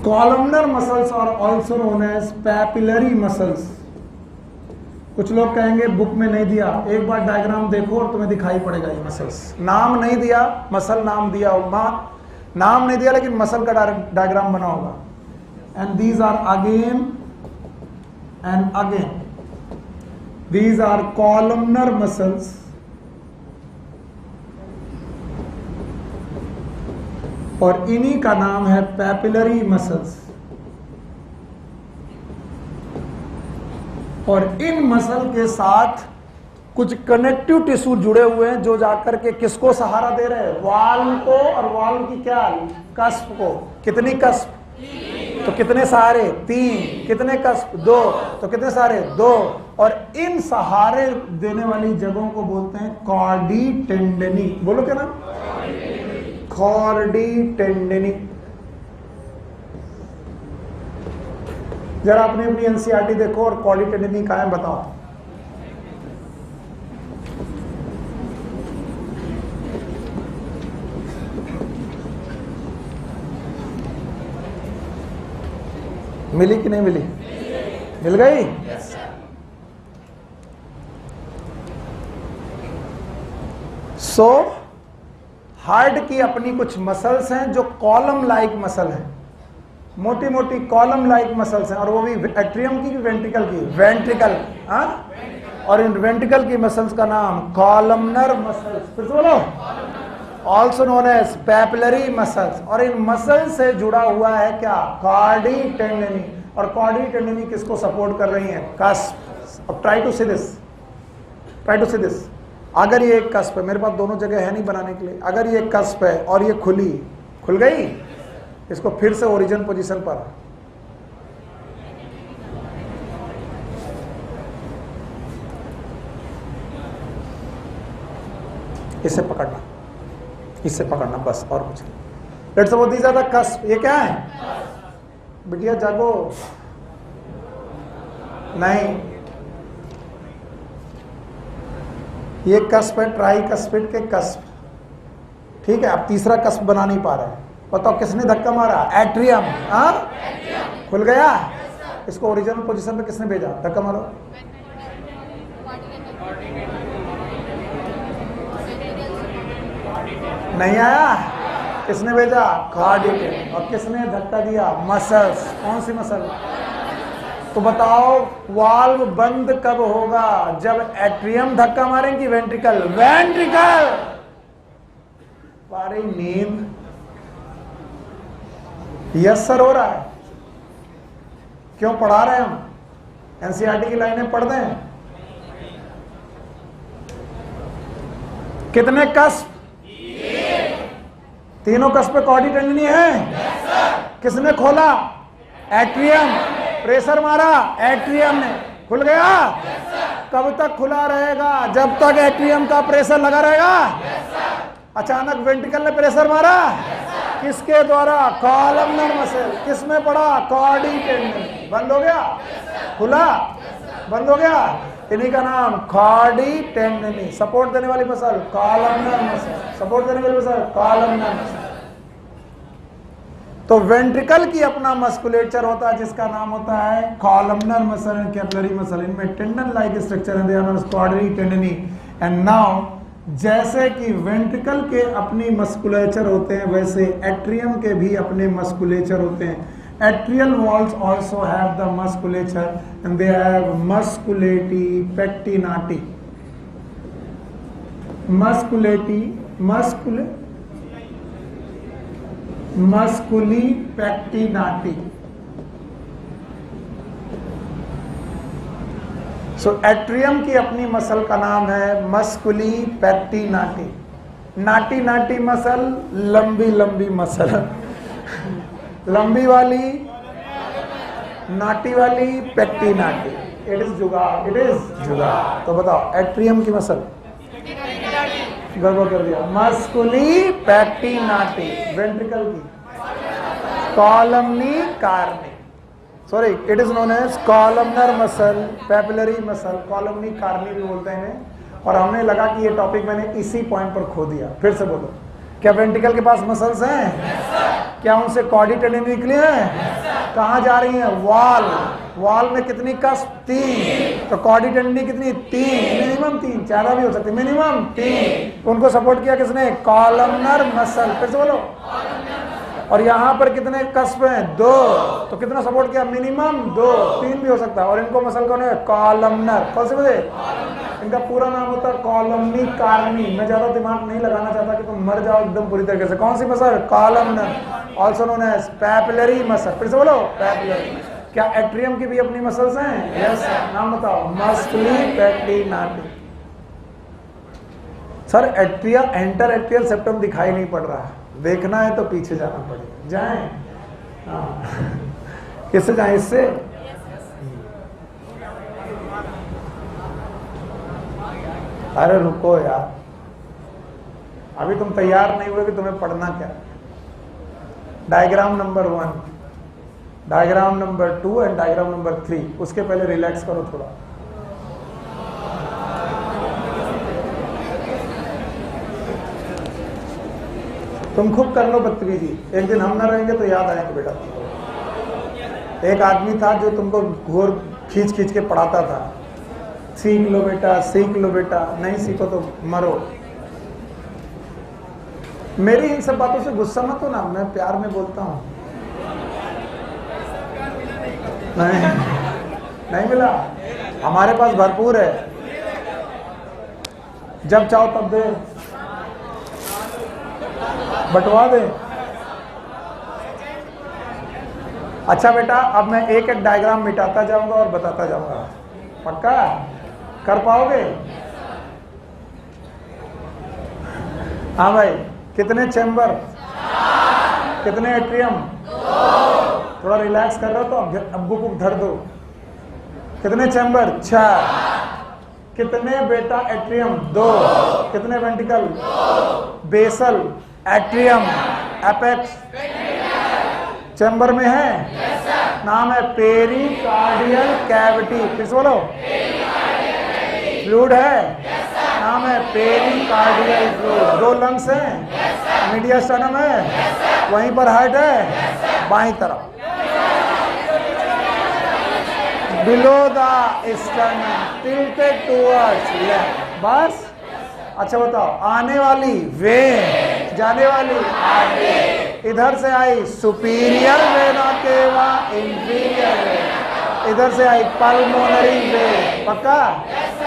Columnar muscles are also known as papillary muscles. कुछ लोग कहेंगे book में नहीं दिया, एक बार डायग्राम देखो और तुम्हें दिखाई पड़ेगा ये मसल्स। नाम नहीं दिया, मसल नाम दिया होगा, नाम नहीं दिया लेकिन मसल का डायग्राम बना होगा। And these are again and again, these are columnar muscles, और इन्हीं का नाम है papillary muscles। और इन मसल के साथ कुछ कनेक्टिव टिश्यू जुड़े हुए हैं जो जाकर के किसको सहारा दे रहे हैं? वाल्व को, और वाल्व की क्या, कस्प को। कितनी कस्प? तो कितने सहारे? 3। कितने कस्प? 2। तो कितने सहारे? 2। और इन सहारे देने वाली जगहों को बोलते हैं कॉर्डी टेंडनी। बोलो क्या नाम? कॉर्डी टेंडनी। जरा अपनी अपनी एनसीईआरटी देखो और कॉर्डी टेंडनी कहाँ है बताओ। मिली कि नहीं मिली? मिल गई? सो हार्ट की अपनी कुछ मसल्स हैं जो कॉलम लाइक मसल हैं, मोटी मोटी कॉलम लाइक मसल्स हैं, और वो भी एट्रियम की वेंट्रिकल की? वेंट्रिकल। हाँ, और इन वेंट्रिकल की मसल्स का नाम कॉलमनर मसल्स। फिर से बोलो, also known as papillary muscles. और इन मसल से जुड़ा हुआ है क्या? Chordae tendineae. और कॉर्डी टेंडनी किसको सपोर्ट कर रही है? कस्प। अब try to see this, try to see this. अगर ये एक कस्प है, मेरे पास दोनों जगह है नहीं बनाने के लिए, अगर ये कस्प है और ये खुल गई, इसको फिर से ओरिजिन पोजीशन पर, इसे पकड़ना, इससे पकड़ना बस, और कुछ नहीं। Let's suppose these are the cusp. ये क्या है? बिटिया जागो, नहीं, ये कस्प है, ट्राई कस्पिड के कस्प। ठीक है, अब तीसरा कस्प बना नहीं पा रहे हैं, बताओ किसने धक्का मारा? एट्रियम। हाँ, खुल गया। इसको ओरिजिनल पोजीशन पे किसने भेजा? धक्का मारो। नहीं आया। किसने भेजा? कार्डियक। और किसने धक्का दिया? मसल्स। कौन सी मसल? तो बताओ वाल्व बंद कब होगा? जब एट्रियम धक्का मारेंगी वेंट्रिकल? वेंट्रिकल। बारी नींद। यस सर हो रहा है। क्यों पढ़ा रहे हैं हम? एनसीईआरटी की लाइनें पढ़ दें। कितने कस्प? तीनों कस्प पे कॉर्डी टेंडनी है। किसने खोला? एट्रियम। प्रेशर मारा एट्रियम ने, खुल गया। कब तक खुला रहेगा? जब तक एट्रियम का प्रेशर लगा रहेगा। अचानक वेंट्रिकल ने प्रेशर मारा, किसके द्वारा? Columnar muscle. किसमें पड़ा? कॉर्डी टेंडनी। बंद हो गया, खुला, बंद हो गया। इन्हीं का नाम कॉर्डी टेंडनी। सपोर्ट देने वाली मसल कॉलमनर मसल। सपोर्ट देने वाली मसल कॉलमनर मसल। तो वेंट्रिकल की अपना मस्कुलेचर होता है जिसका नाम होता है columnar muscle and capillary muscle. इनमें टेंडन लाइक स्ट्रक्चर है, they are known as chordae tendineae. And now जैसे कि वेंट्रिकल के अपनी मस्कुलेचर होते हैं, वैसे एट्रियम के भी अपने मस्कुलेचर होते हैं। Atrial walls also have the musculature and they have musculati pectinati. Musculi pectinati. So atrium की अपनी मसल का नाम है musculi pectinati. नाटी नाटी मसल, लंबी लंबी मसल। लंबी वाली, नाटी वाली, पेक्टिनाटी। इट इज जुगाड़, इट इज जुगाड़। तो बताओ एट्रियम की मसल गड़बड़ कर दिया। मस्कुली पेक्टिनाटी। वेंट्रिकल की columnae carneae, sorry it is known as columnar muscle, papillary muscle, columnae carneae भी बोलते हैं। और हमने लगा कि ये टॉपिक मैंने इसी पॉइंट पर खो दिया। फिर से बोलो, क्या वेंट्रिकल के पास मसल्स हैं? क्या उनसे कॉर्डी टेंडनी निकली है? कहाँ जा रही है? वॉल। वॉल में कितनी कस्प? 3। तो कॉर्डी टेंडनी कितनी? 3। मिनिमम 3, ज्यादा भी हो सकती है, मिनिमम 3। उनको सपोर्ट किया किसने? Columnar muscle. फिर से बोलो। और यहाँ पर कितने कस्प हैं? 2। तो कितना सपोर्ट किया? मिनिमम 2, 3 भी हो सकता है। और इनको मसल कौन है? कॉलमनर। कौन से मुझे? इनका पूरा नाम होता है कॉलमनी कार्नी। मैं ज्यादा दिमाग नहीं लगाना चाहता कि तुम मर जाओ एकदम पूरी तरीके से। कौन सी मसल? Columnar, also known as papillary muscle. फिर से बोलो, पैपिलरी। क्या एट्रियम की भी अपनी मसल्स हैं? यस। नाम बताओ। Musculi pectinati. Sir atria inter atrial septum दिखाई नहीं पड़ रहा, देखना है तो पीछे जाना पड़ेगा। जाएं? हाँ। किससे जाएं? इससे? अरे रुको यार, अभी तुम तैयार नहीं हुए कि तुम्हें पढ़ना क्या। Diagram number 1, diagram number 2 and diagram number 3। उसके पहले रिलैक्स करो थोड़ा। तुम खूब कर लो बदतमीजी, एक दिन हम ना रहेंगे तो याद आएंगे बेटा। एक आदमी था जो तुमको घोर खींच खींच के पढ़ाता था, सीख लो बेटा, सीख लो बेटा, नहीं सीखो तो मरो। मेरी इन सब बातों से गुस्सा मत हो ना, मैं प्यार में बोलता हूँ। नहीं मिला, हमारे पास भरपूर है, जब चाहो तब दे, बंटवा दे। अच्छा बेटा, अब मैं एक एक डायग्राम मिटाता जाऊंगा और बताता जाऊंगा, पक्का कर पाओगे? हाँ भाई, कितने चैम्बर? कितने एट्रियम? थोड़ा रिलैक्स कर रहे हो तो अब्बू को धर दो। कितने चैम्बर? 6। कितने बेटा एट्रियम? 2। कितने ventricle? Basal, atrium, apex chamber में है। नाम है पेरिकार्डियल कैविटी। फिर से बोलो। फ्लूइड है, नाम है पेरिकार्डियल फ्लूइड। 2 लंग्स हैं, मीडिया स्टर्नम है, वहीं पर हार्ट है, बाईं तरफ, below the sternum, tilted towards left. बस। अच्छा बताओ, आने वाली वेन, जाने वाली आर्टरी। इधर से आई superior vena cava, inferior vein. इधर से आई पल्मोनरी वेन। पक्का?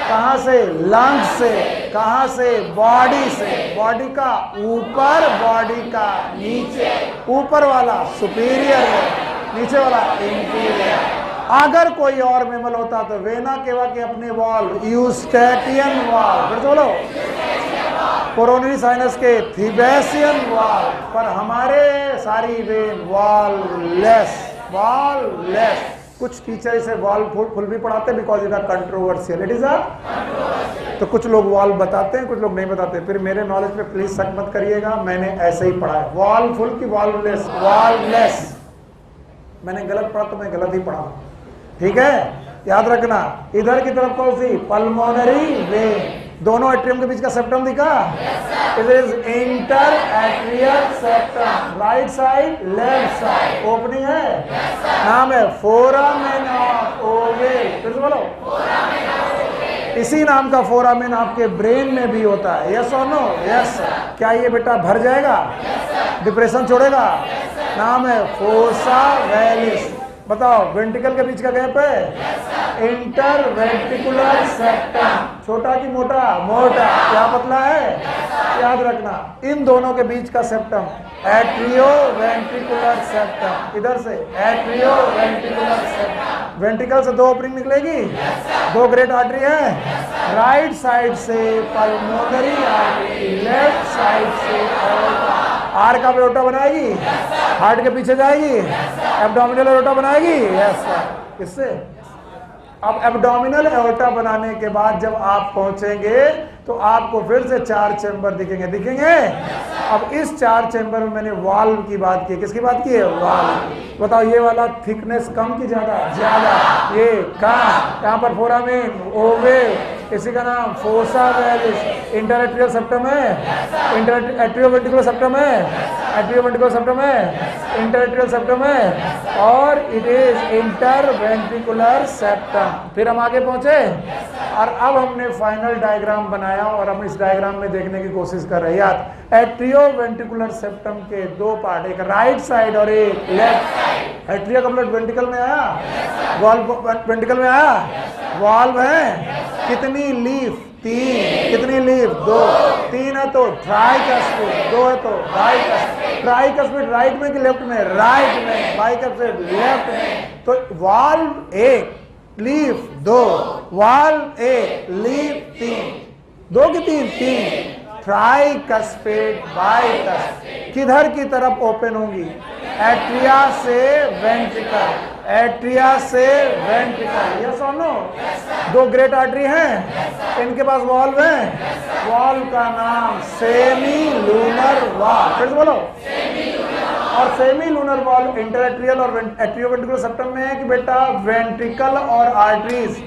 कहां से? लंग्स से। कहां से? बॉडी से। बॉडी का ऊपर, बॉडी का नीचे। ऊपर वाला सुपीरियर वेन, नीचे वाला इंफीरियर। अगर कोई और मेमल होता तो वेना केवा के अपने वॉल्व यूस्टेटियन वॉल्व, फिर बोलो, कोरोनरी साइनस के थीबेसियन वॉल्व, पर हमारे सारी वेन वॉल्वलेस, वॉल्वलेस। कुछ टीचर इसे वॉल्व फुल भी पढ़ाते because it are controversial, it is a. तो कुछ लोग वॉल्व बताते हैं, कुछ लोग नहीं बताते। फिर मेरे नॉलेज पे प्लीज शक मत करिएगा, मैंने ऐसे ही पढ़ा है। वॉल्व फुल की वॉल्वलेस, वॉल्वलेस। मैंने गलत पढ़ा तो मैं गलत ही पढ़ा, ठीक है? याद रखना। इधर की तरफ कौन सी? Pulmonary vein. दोनों एट्रियम के बीच का सेप्टम दिखा? It is inter atrial septum, right side, left side. Opening है, नाम है फोरामेन ऑफ ओवेल। फिर से बोलो, इसी नाम का फोरामेन आपके ब्रेन में भी होता है। यस और नो? यस। क्या ये बेटा भर जाएगा? डिप्रेशन छोड़ेगा? नाम है फोसा वेलिस। बताओ, वेंट्रिकल के बीच का गैप है इंटर वेंट्रिकुलर सेप्टम। छोटा कि मोटा? मोटा। क्या पतला है? याद रखना, इन दोनों के बीच का सेप्टम एट्रियो वेंट्रिकुलर सेप्टम। इधर से एट्रियो वेंट्रिकुलर सेप्टम। वेंट्रिकल से दो ओपनिंग निकलेगी, दो ग्रेट आर्टरी है। राइट साइड से पल्मोनरी आर्टरी, लेफ्ट साइड से एओर्टा। आर का एओर्टा बनाएगी, हार्ट के पीछे जाएगी, एब्डोमिनल एओर्टा बनाएगी। Yes sir. इससे अब एब्डोमिनल एओर्टा बनाने के बाद जब आप पहुंचेंगे तो आपको फिर से 4 चैम्बर दिखेंगे। अब इस 4 चैम्बर में मैंने वाल्व की बात की। किसकी बात की है? वाल्व। बताओ, ये वाला थिकनेस कम की ज्यादा? ज्यादा। ये कम। यहाँ पर फोरामेन, ओवेल, इसी का नाम फोसा वेलिस। इंटरएट्रियल सेप्टम है, एट्रियोवेंट्रिकुलर सेप्टम है, एट्रियोवेंट्रिकुलर सेप्टम है, इंटरएट्रियल सेप्टम है, और इट इज इंटरवेंट्रिकुलर सेप्टम। फिर हम आगे पहुंचे और अब हमने फाइनल डायग्राम बनाया और हम इस डायग्राम में देखने की कोशिश कर रहे हैं। याद, एट्रियोवेंट्रिकुलर सेप्टम के दो पार्ट, एक राइट साइड और एक लेफ्ट साइड। एट्रिया का ब्लड वेंट्रिकल में आया, वॉल्व वेंट्रिकल में आया, वॉल्व है। कितनी लीफ? 3। कितनी लीफ? 2। 3 है तो ट्राइकस्पिड, 2 है तो बाइकस्पिड। ट्राइकस्पिड राइट में कि लेफ्ट में? राइट में। बाइकस्पिड लेफ्ट में। तो वाल्व 1, लीफ 2, वाल्व 1, लीफ 3। 2 की 3? Tricuspid, bicuspid. किधर की तरफ ओपन होंगी? एट्रिया से वेंट्रिकल, एट्रिया से वेंट्रिकल। यस और नो? 2 ग्रेट आर्टरी हैं, इनके पास वॉल्व है। वॉल्व का नाम सेमी लूनर वॉल्व। फिर से बोलो, और सेमी लूनर वॉल्व इंटरएट्रियल और एट्रियोवेंट्रिकुलर सेप्टम में है कि बेटा वेंट्रिकल और आर्टरीज?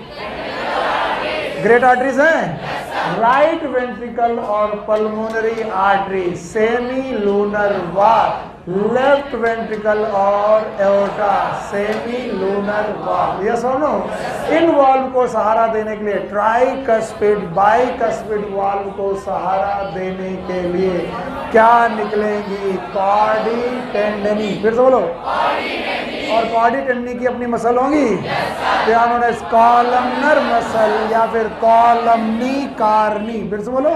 ग्रेट आर्टरीज हैं। राइट वेंट्रिकल और pulmonary artery, semi lunar valve. Left ventricle और aorta, semi lunar valve. Yes और नो? इन वॉल्व को सहारा देने के लिए, ट्राइकस्पिड, बाइकस्पिड वॉल्व को सहारा देने के लिए क्या निकलेंगी? कॉर्डी टेंडनी। फिर से बोलो, और कॉर्डी टेंडनी की अपनी मसल होंगी, कॉलमनर मसल या फिर कॉलमनी कार्नी। फिर से बोलो,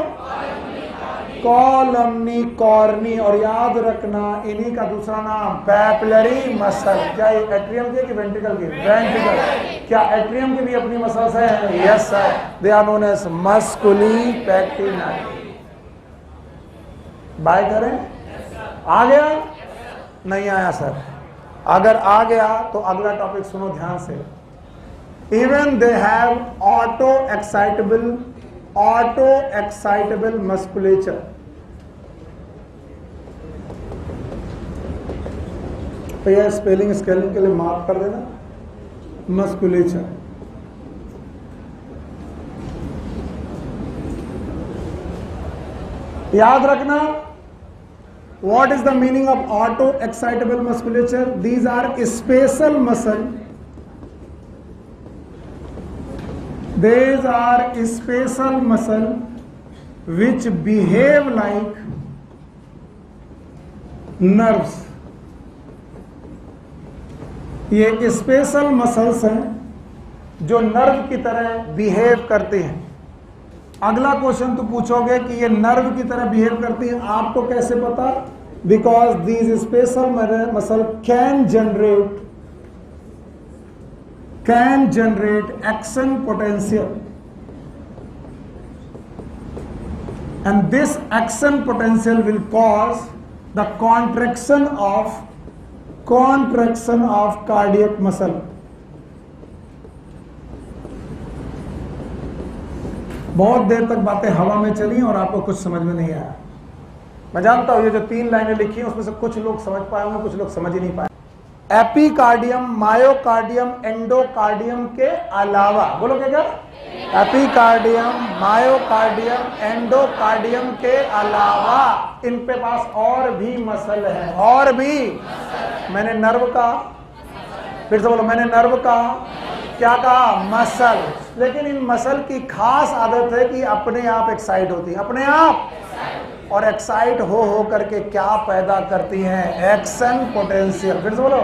कॉलमनी कॉर्नी। और याद रखना, इन्हीं का दूसरा नाम पैपिलरी मसल। क्या ये एट्रियम की कि वेंट्रिकल की? वेंट्रिकल। क्या एट्रियम की भी अपनी मसल्स हैं? Yes sir, they are known as musculi pectinati. Bye करें? आ गया? नहीं आया सर? अगर आ गया तो अगला टॉपिक सुनो ध्यान से। Even they have auto excitable musculature. तो यह स्पेलिंग स्केलिंग के लिए मार्क कर देना, मस्कुलेचर। याद रखना, What is the meaning of auto-excitable musculature? These are spatial muscle. These are spatial muscle which behave like nerves. ये स्पेशल मसल्स हैं जो नर्व की तरह बिहेव करते हैं। अगला क्वेश्चन तो पूछोगे कि ये नर्व की तरह बिहेव करती है, आपको कैसे पता? Because these special muscle can generate action potential, and this action potential will cause the contraction of cardiac muscle. बहुत देर तक बातें हवा में चली और आपको कुछ समझ में नहीं आया। मैं जानता हूं ये जो 3 लाइनें लिखी हैं उसमें से कुछ लोग समझ पाए होंगे, कुछ लोग समझ ही नहीं पाए। एपिकार्डियम, मायोकार्डियम, एंडोकार्डियम के अलावा, बोलो क्या? एपिकार्डियम, मायोकार्डियम, एंडोकार्डियम के अलावा इनके पास और भी मसल है। और भी, मैंने नर्व कहा, फिर से बोलो, मैंने नर्व कहा, क्या कहा? मसल। लेकिन इन मसल की खास आदत है कि अपने आप एक्साइट होती है, अपने आप, और एक्साइट हो करके क्या पैदा करती हैं? Action potential. फिर से बोलो।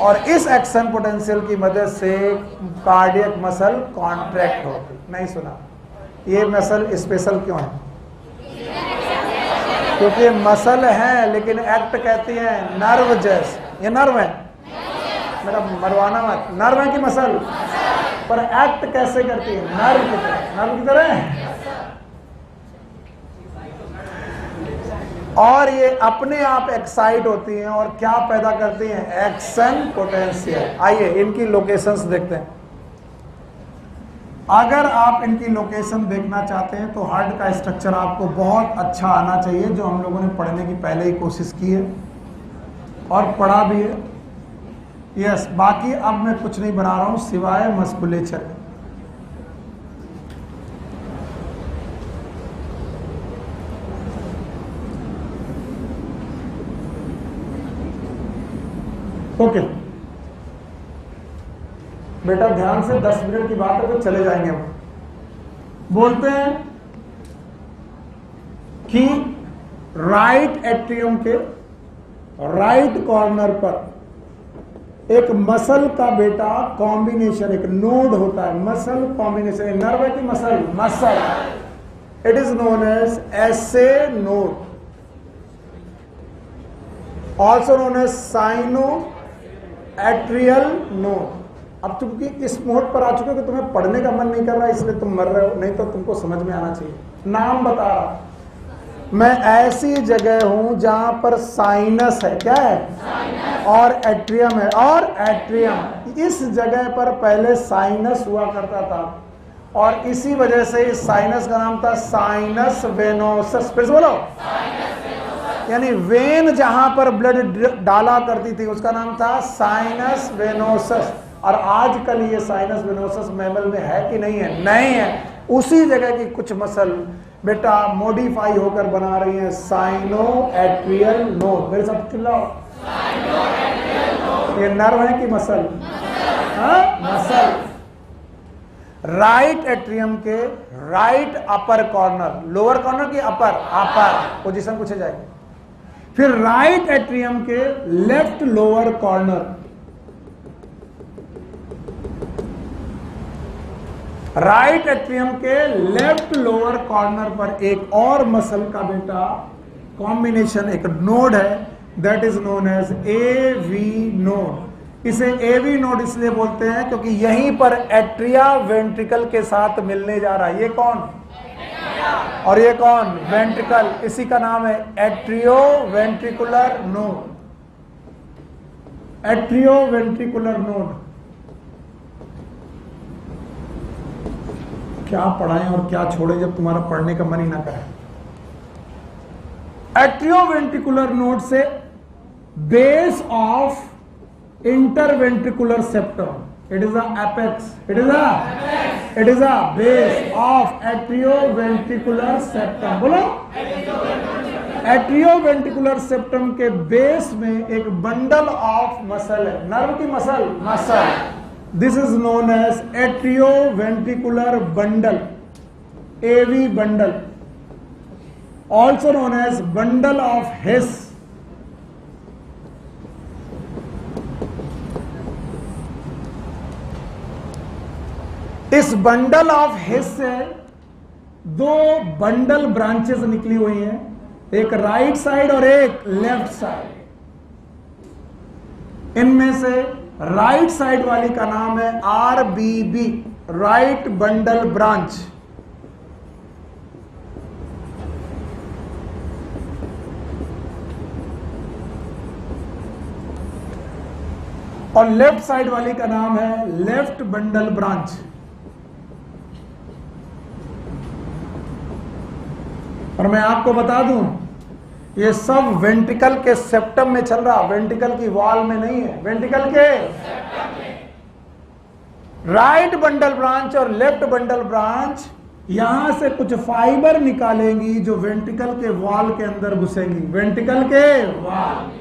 और इस एक्शन पोटेंशियल की मदद से कार्डियक मसल कॉन्ट्रैक्ट होती। नहीं सुना? ये मसल स्पेशल क्यों है? क्योंकि मसल है लेकिन एक्ट कहती है नर्व जैसे। ये नर्व है, मेरा मरवाना मत, नर्व है कि मसल? पर एक्ट कैसे करती है? नर्व की तरह। नर्व की तरह। और ये अपने आप एक्साइट होती हैं और क्या पैदा करती हैं? Action potential. आइए इनकी लोकेशंस देखते हैं। अगर आप इनकी लोकेशन देखना चाहते हैं तो हार्ट का स्ट्रक्चर आपको बहुत अच्छा आना चाहिए, जो हम लोगों ने पढ़ने की पहले ही कोशिश की है और पढ़ा भी है। यस, बाकी अब मैं कुछ नहीं बना रहा हूं सिवाय मस्कुलेचर। ओके बेटा, ध्यान से, 10 मिनट की बात है तो चले जाएंगे हम। बोलते हैं कि राइट एट्रियम के राइट कॉर्नर पर एक मसल का बेटा कॉम्बिनेशन, एक नोड होता है। मसल कॉम्बिनेशन, नर्व है कि muscle? Muscle. It is known as SA node, also known as sinoatrial node. अब चूंकि इस मोड पर आ चुके हो कि तुम्हें पढ़ने का मन नहीं कर रहा इसलिए तुम मर रहे हो, नहीं तो तुमको समझ में आना चाहिए। नाम बता रहा, मैं ऐसी जगह हूं जहां पर साइनस है। क्या है? साइनस। और एट्रियम है। और एट्रियम, इस जगह पर पहले साइनस हुआ करता था और इसी वजह से इस साइनस का नाम था साइनस वेनोसस। फिर से बोलो, यानी वेन जहां पर ब्लड डाला करती थी उसका नाम था साइनस वेनोसस। और आजकल ये साइनस वेनोसस मैमल में है कि नहीं है? नहीं है। उसी जगह की कुछ मसल बेटा मॉडिफाई होकर बना रही है साइनो एट्रियल नोड। मेरे साथ चिल्लाओ, ये नर्व है कि मसल? मसल। राइट एट्रियम के right upper corner, lower corner की अपर, पोजीशन पूछे जाएगी। फिर राइट एट्रियम के left lower corner, right atrium के लेफ्ट लोअर कॉर्नर पर एक और मसल का बेटा कॉम्बिनेशन, एक नोड है, that is known as AV node. इसे एवी नोड इसलिए बोलते हैं क्योंकि यहीं पर एट्रिया वेंट्रिकल के साथ मिलने जा रहा है। ये कौन? और ये कौन? वेंट्रिकल। इसी का नाम है atrio ventricular node. Atrio ventricular node. क्या पढ़ाएं और क्या छोड़ें जब तुम्हारा पढ़ने का मन ही ना करे। एट्रियोवेंट्रिकुलर नोड से base of interventricular septum, it is the apex, it is a base of atrioventricular septum। बोलो, एट्रियोवेंट्रिकुलर सेप्टम के बेस में एक बंडल ऑफ मसल है, नर्व की muscle. This is known as atrioventricular bundle, AV bundle, also known as bundle of His. इस bundle of हिस से दो bundle branches निकली हुई हैं, एक राइट साइड और एक लेफ्ट साइड। इनमें से राइट साइड वाली का नाम है आरबीबी, राइट बंडल ब्रांच। और लेफ्ट साइड वाली का नाम है लेफ्ट बंडल ब्रांच। और मैं आपको बता दूं, ये सब वेंट्रिकल के सेप्टम में चल रहा, वेंट्रिकल की वॉल में नहीं है, वेंट्रिकल के सेप्टम में। राइट बंडल ब्रांच और लेफ्ट बंडल ब्रांच यहां से कुछ फाइबर निकालेंगी जो वेंट्रिकल के वॉल के अंदर घुसेंगी, वेंट्रिकल के वॉल।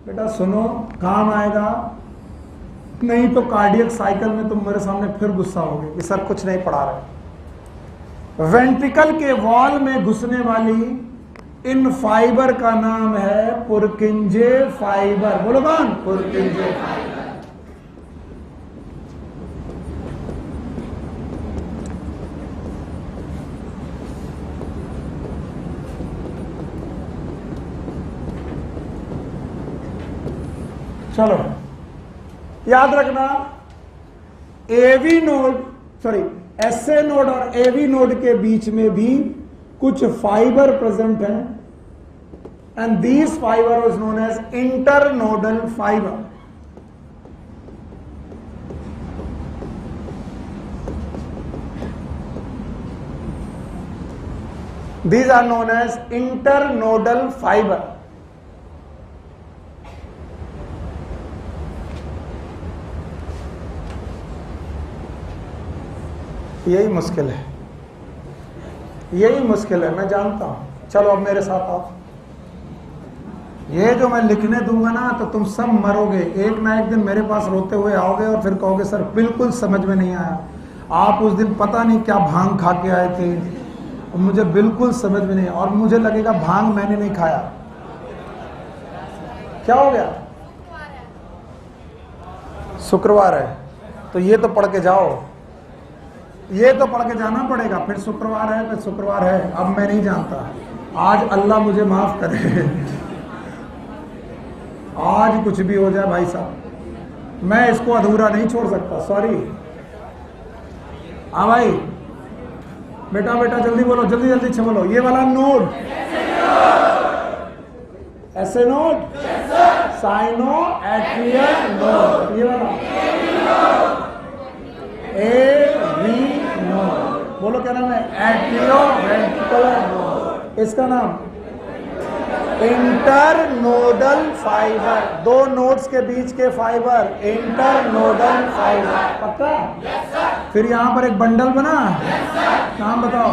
बेटा सुनो, काम आएगा, नहीं तो कार्डियक साइकिल में तुम मेरे सामने फिर गुस्सा होगे कि सर कुछ नहीं पढ़ा रहे। वेंट्रिकल के वॉल में घुसने वाली इन फाइबर का नाम है पुरकिंजे फाइबर। बोलो कौन? पुरकिंजे फाइबर। चलो याद रखना, एवी नोड एसए नोड और एवी नोड के बीच में भी कुछ फाइबर प्रेजेंट हैं, and these fiber is known as internodal fiber. These are known as internodal fiber. यही मुश्किल है, यही मुश्किल है, मैं जानता हूं। चलो अब मेरे साथ आओ। ये जो मैं लिखने दूंगा ना तो तुम सब मरोगे, एक ना एक दिन मेरे पास रोते हुए आओगे और फिर कहोगे सर बिल्कुल समझ में नहीं आया, आप उस दिन पता नहीं क्या भांग खा के आए थे, मुझे बिल्कुल समझ में नहीं, और मुझे लगेगा भांग मैंने नहीं खाया। क्या हो गया? शुक्रवार है तो ये तो पढ़ के जाओ, ये तो पढ़ के जाना पड़ेगा। फिर शुक्रवार है, फिर शुक्रवार है, अब मैं नहीं जानता। आज अल्लाह मुझे माफ करे, आज कुछ भी हो जाए भाई साहब, मैं इसको अधूरा नहीं छोड़ सकता, सॉरी। हाँ भाई, बेटा बेटा जल्दी बोलो, जल्दी जल्दी से बोलो। ये वाला नोड ऐसे नोड, साइनो एट्रियल नोड, ये वाला एवी नोड, बोलो क्या नाम है? Atrio ventricular node. इसका नाम इंटरनोडल फाइबर, दो नोड्स के बीच के फाइबर, इंटरनोडल फाइबर। पक्का? yes, फिर यहां पर एक बंडल बना, yes, नाम बताओ?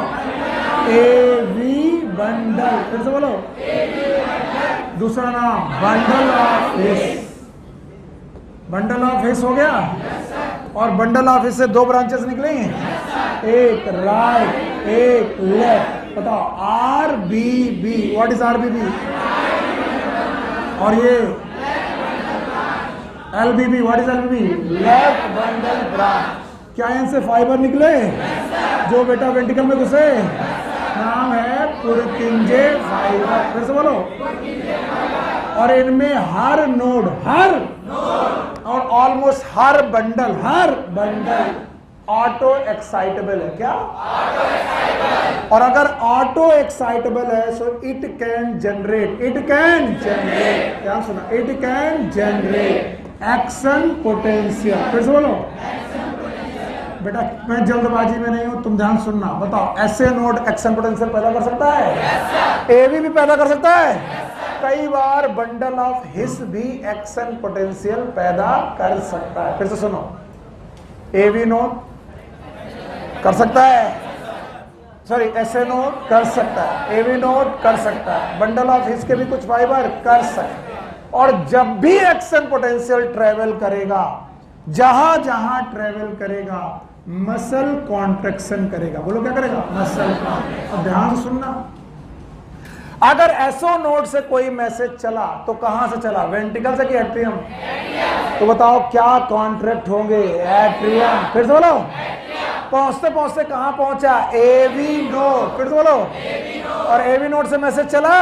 AV bundle. फिर से बोलो, दूसरा नाम bundle of His. Bundle of His हो गया, yes, और बंडल ऑफ हिस से दो ब्रांचेस निकली, yes, एक राइट एक लेफ्ट। बताओ आरबीबी, व्हाट इज आरबीबी? और ये LBB, what is LBB? Left bundle branch. क्या इनसे फाइबर निकले? जो बेटा वेंट्रिकल में घुसे, नाम है पुरकिंजे फाइबर। फिर से बोलो। और इनमें हर नोड, हर और ऑलमोस्ट हर बंडल ऑटो एक्साइटेबल है। क्या? Auto excitable. और अगर ऑटो एक्साइटेबल है सो इट कैन जनरेट, क्या सुना? It can generate action potential. फिर से बोलो। बेटा मैं जल्दबाजी में नहीं हूं, तुम ध्यान सुनना। बताओ, ऐसे नोड एक्शन पोटेंशियल पैदा कर सकता है? एवी भी पैदा कर सकता है? कई बार बंडल ऑफ हिस भी एक्शन पोटेंशियल पैदा कर सकता है। फिर से सुनो, एवी नोड कर सकता है, सॉरी एसए नोड कर सकता है, एवी नोड कर सकता है, बंडल ऑफ हिस के भी कुछ फाइबर कर सकता है। और जब भी एक्शन पोटेंशियल ट्रेवल करेगा, जहां जहां ट्रेवल करेगा, मसल कॉन्ट्रैक्शन करेगा। बोलो क्या करेगा? मसल। अब ध्यान सुनना, अगर एसओ नोड से कोई मैसेज चला तो कहां से चला? वेंट्रिकल से कि एट्रियम? तो बताओ क्या कॉन्ट्रैक्ट होंगे? एट्रियम। फिर से बोलो, पहुंचते पहुंचते कहां पहुंचा? AV node. फिर से बोलो, और एवी नोड से मैसेज चला,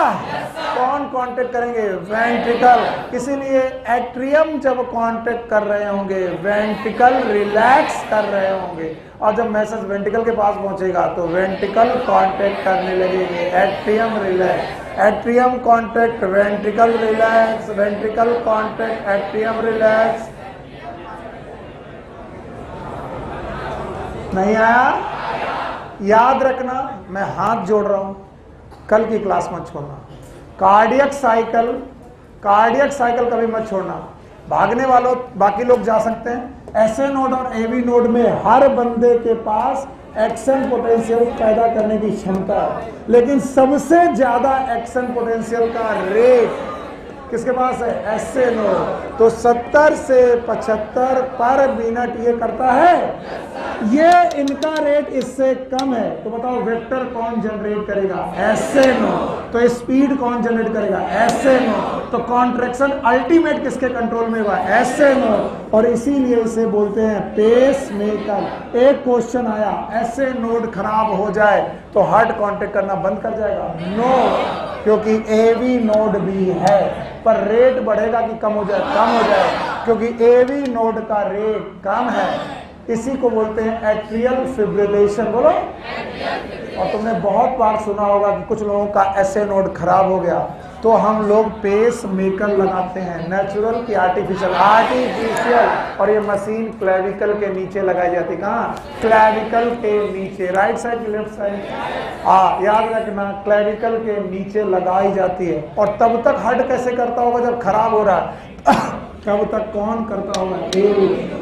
कौन कांटेक्ट करेंगे? वेंट्रिकल। इसीलिए एट्रियम जब कांटेक्ट कर रहे होंगे, वेंट्रिकल रिलैक्स कर रहे होंगे, और जब मैसेज वेंट्रिकल के पास पहुंचेगा तो वेंट्रिकल कांटेक्ट करने लगेंगे, atrium relax, atrium contact, ventricle relax, ventricle contact, atrium relax. नहीं आया? याद रखना, मैं हाथ जोड़ रहा हूं, कल की क्लास मत छोड़ना। कार्डियक साइकिल कभी मत छोड़ना। भागने वालों बाकी लोग जा सकते हैं, एसए नोड और एवी नोड में हर बंदे के पास एक्शन पोटेंशियल पैदा करने की क्षमता है, लेकिन सबसे ज्यादा एक्शन पोटेंशियल का रेट किसके पास है? S A node. तो 70 से 75 पर मिनट ये करता है, ये इनका रेट इससे कम है। तो बताओ वेक्टर कौन जनरेट करेगा? S A node. तो स्पीड कौन जनरेट करेगा? S A node. तो कॉन्ट्रैक्शन अल्टीमेट किसके कंट्रोल में हुआ? S A node. और इसीलिए इसे बोलते हैं पेस मेकर। एक क्वेश्चन आया, एसए नोड खराब हो जाए तो हार्ट कांटेक्ट करना बंद कर जाएगा? नो, क्योंकि एवी नोड भी है, पर रेट बढ़ेगा कि कम हो जाए? कम हो जाए, क्योंकि एवी नोड का रेट कम है। इसी को बोलते हैं एट्रियल फिब्रिलेशन। बोलो। और तुमने बहुत बार सुना होगा कि कुछ लोगों का एसए नोड खराब हो गया तो हम लोग पेस मेकर लगाते हैं, नेचुरल की आर्टिफिशियल। और ये मशीन क्लेविकल के नीचे लगाई जाती है। कहाँ? क्लेविकल के नीचे, राइट साइड की लेफ्ट साइड? याद रखना, क्लेविकल के नीचे लगाई जाती है। और तब तक हार्ट कैसे करता होगा जब खराब हो रहा है? तब तक कौन करता होगा?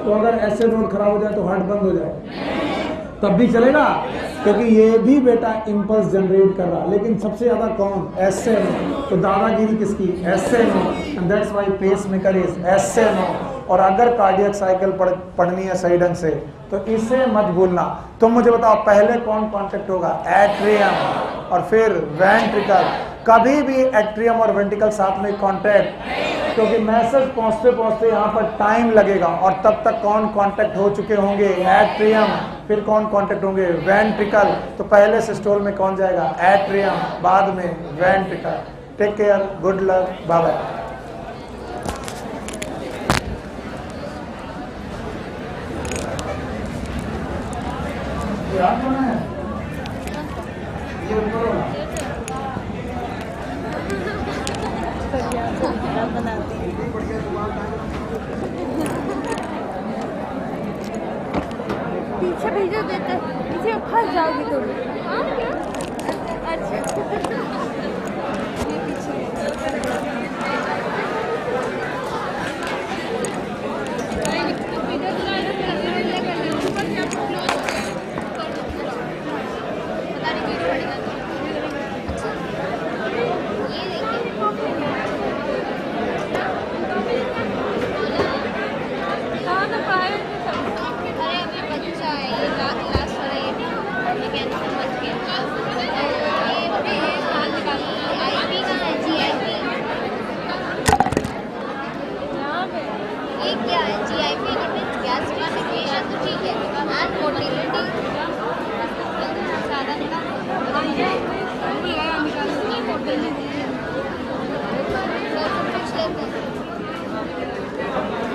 तो अगर एसए नोड खराब हो जाए तो हार्ट बंद हो जाए तब भी चलेगा, क्योंकि ये भी बेटा इंपल्स जनरेट कर रहा, लेकिन सबसे ज्यादा कौन? SA node. तो दादागिरी किसकी? SA node. And that's why pacemaker is SA node. और अगर कार्डियक साइकिल पढ़नी है सही ढंग से तो इसे मत भूलना। तुम मुझे बताओ पहले कौन कांटेक्ट होगा? एट्रियम और फिर वेंट्रिकल। कभी भी एट्रियम और वेंट्रिकल साथ में कांटेक्ट, क्योंकि मैसेज पहुंचते पहुंचते यहाँ पर टाइम लगेगा। और तब तक कौन कांटेक्ट हो चुके होंगे? एट्रियम। फिर कौन कांटेक्ट होंगे? वेंट्रिकल। तो पहले सिस्टोल में कौन जाएगा? एट्रियम, बाद में ventricle. Take care, good luck, bye bye. पीछे भेजो देते, पीछे फंस जाओगी तुम। अच्छा ये पीछे Thank you.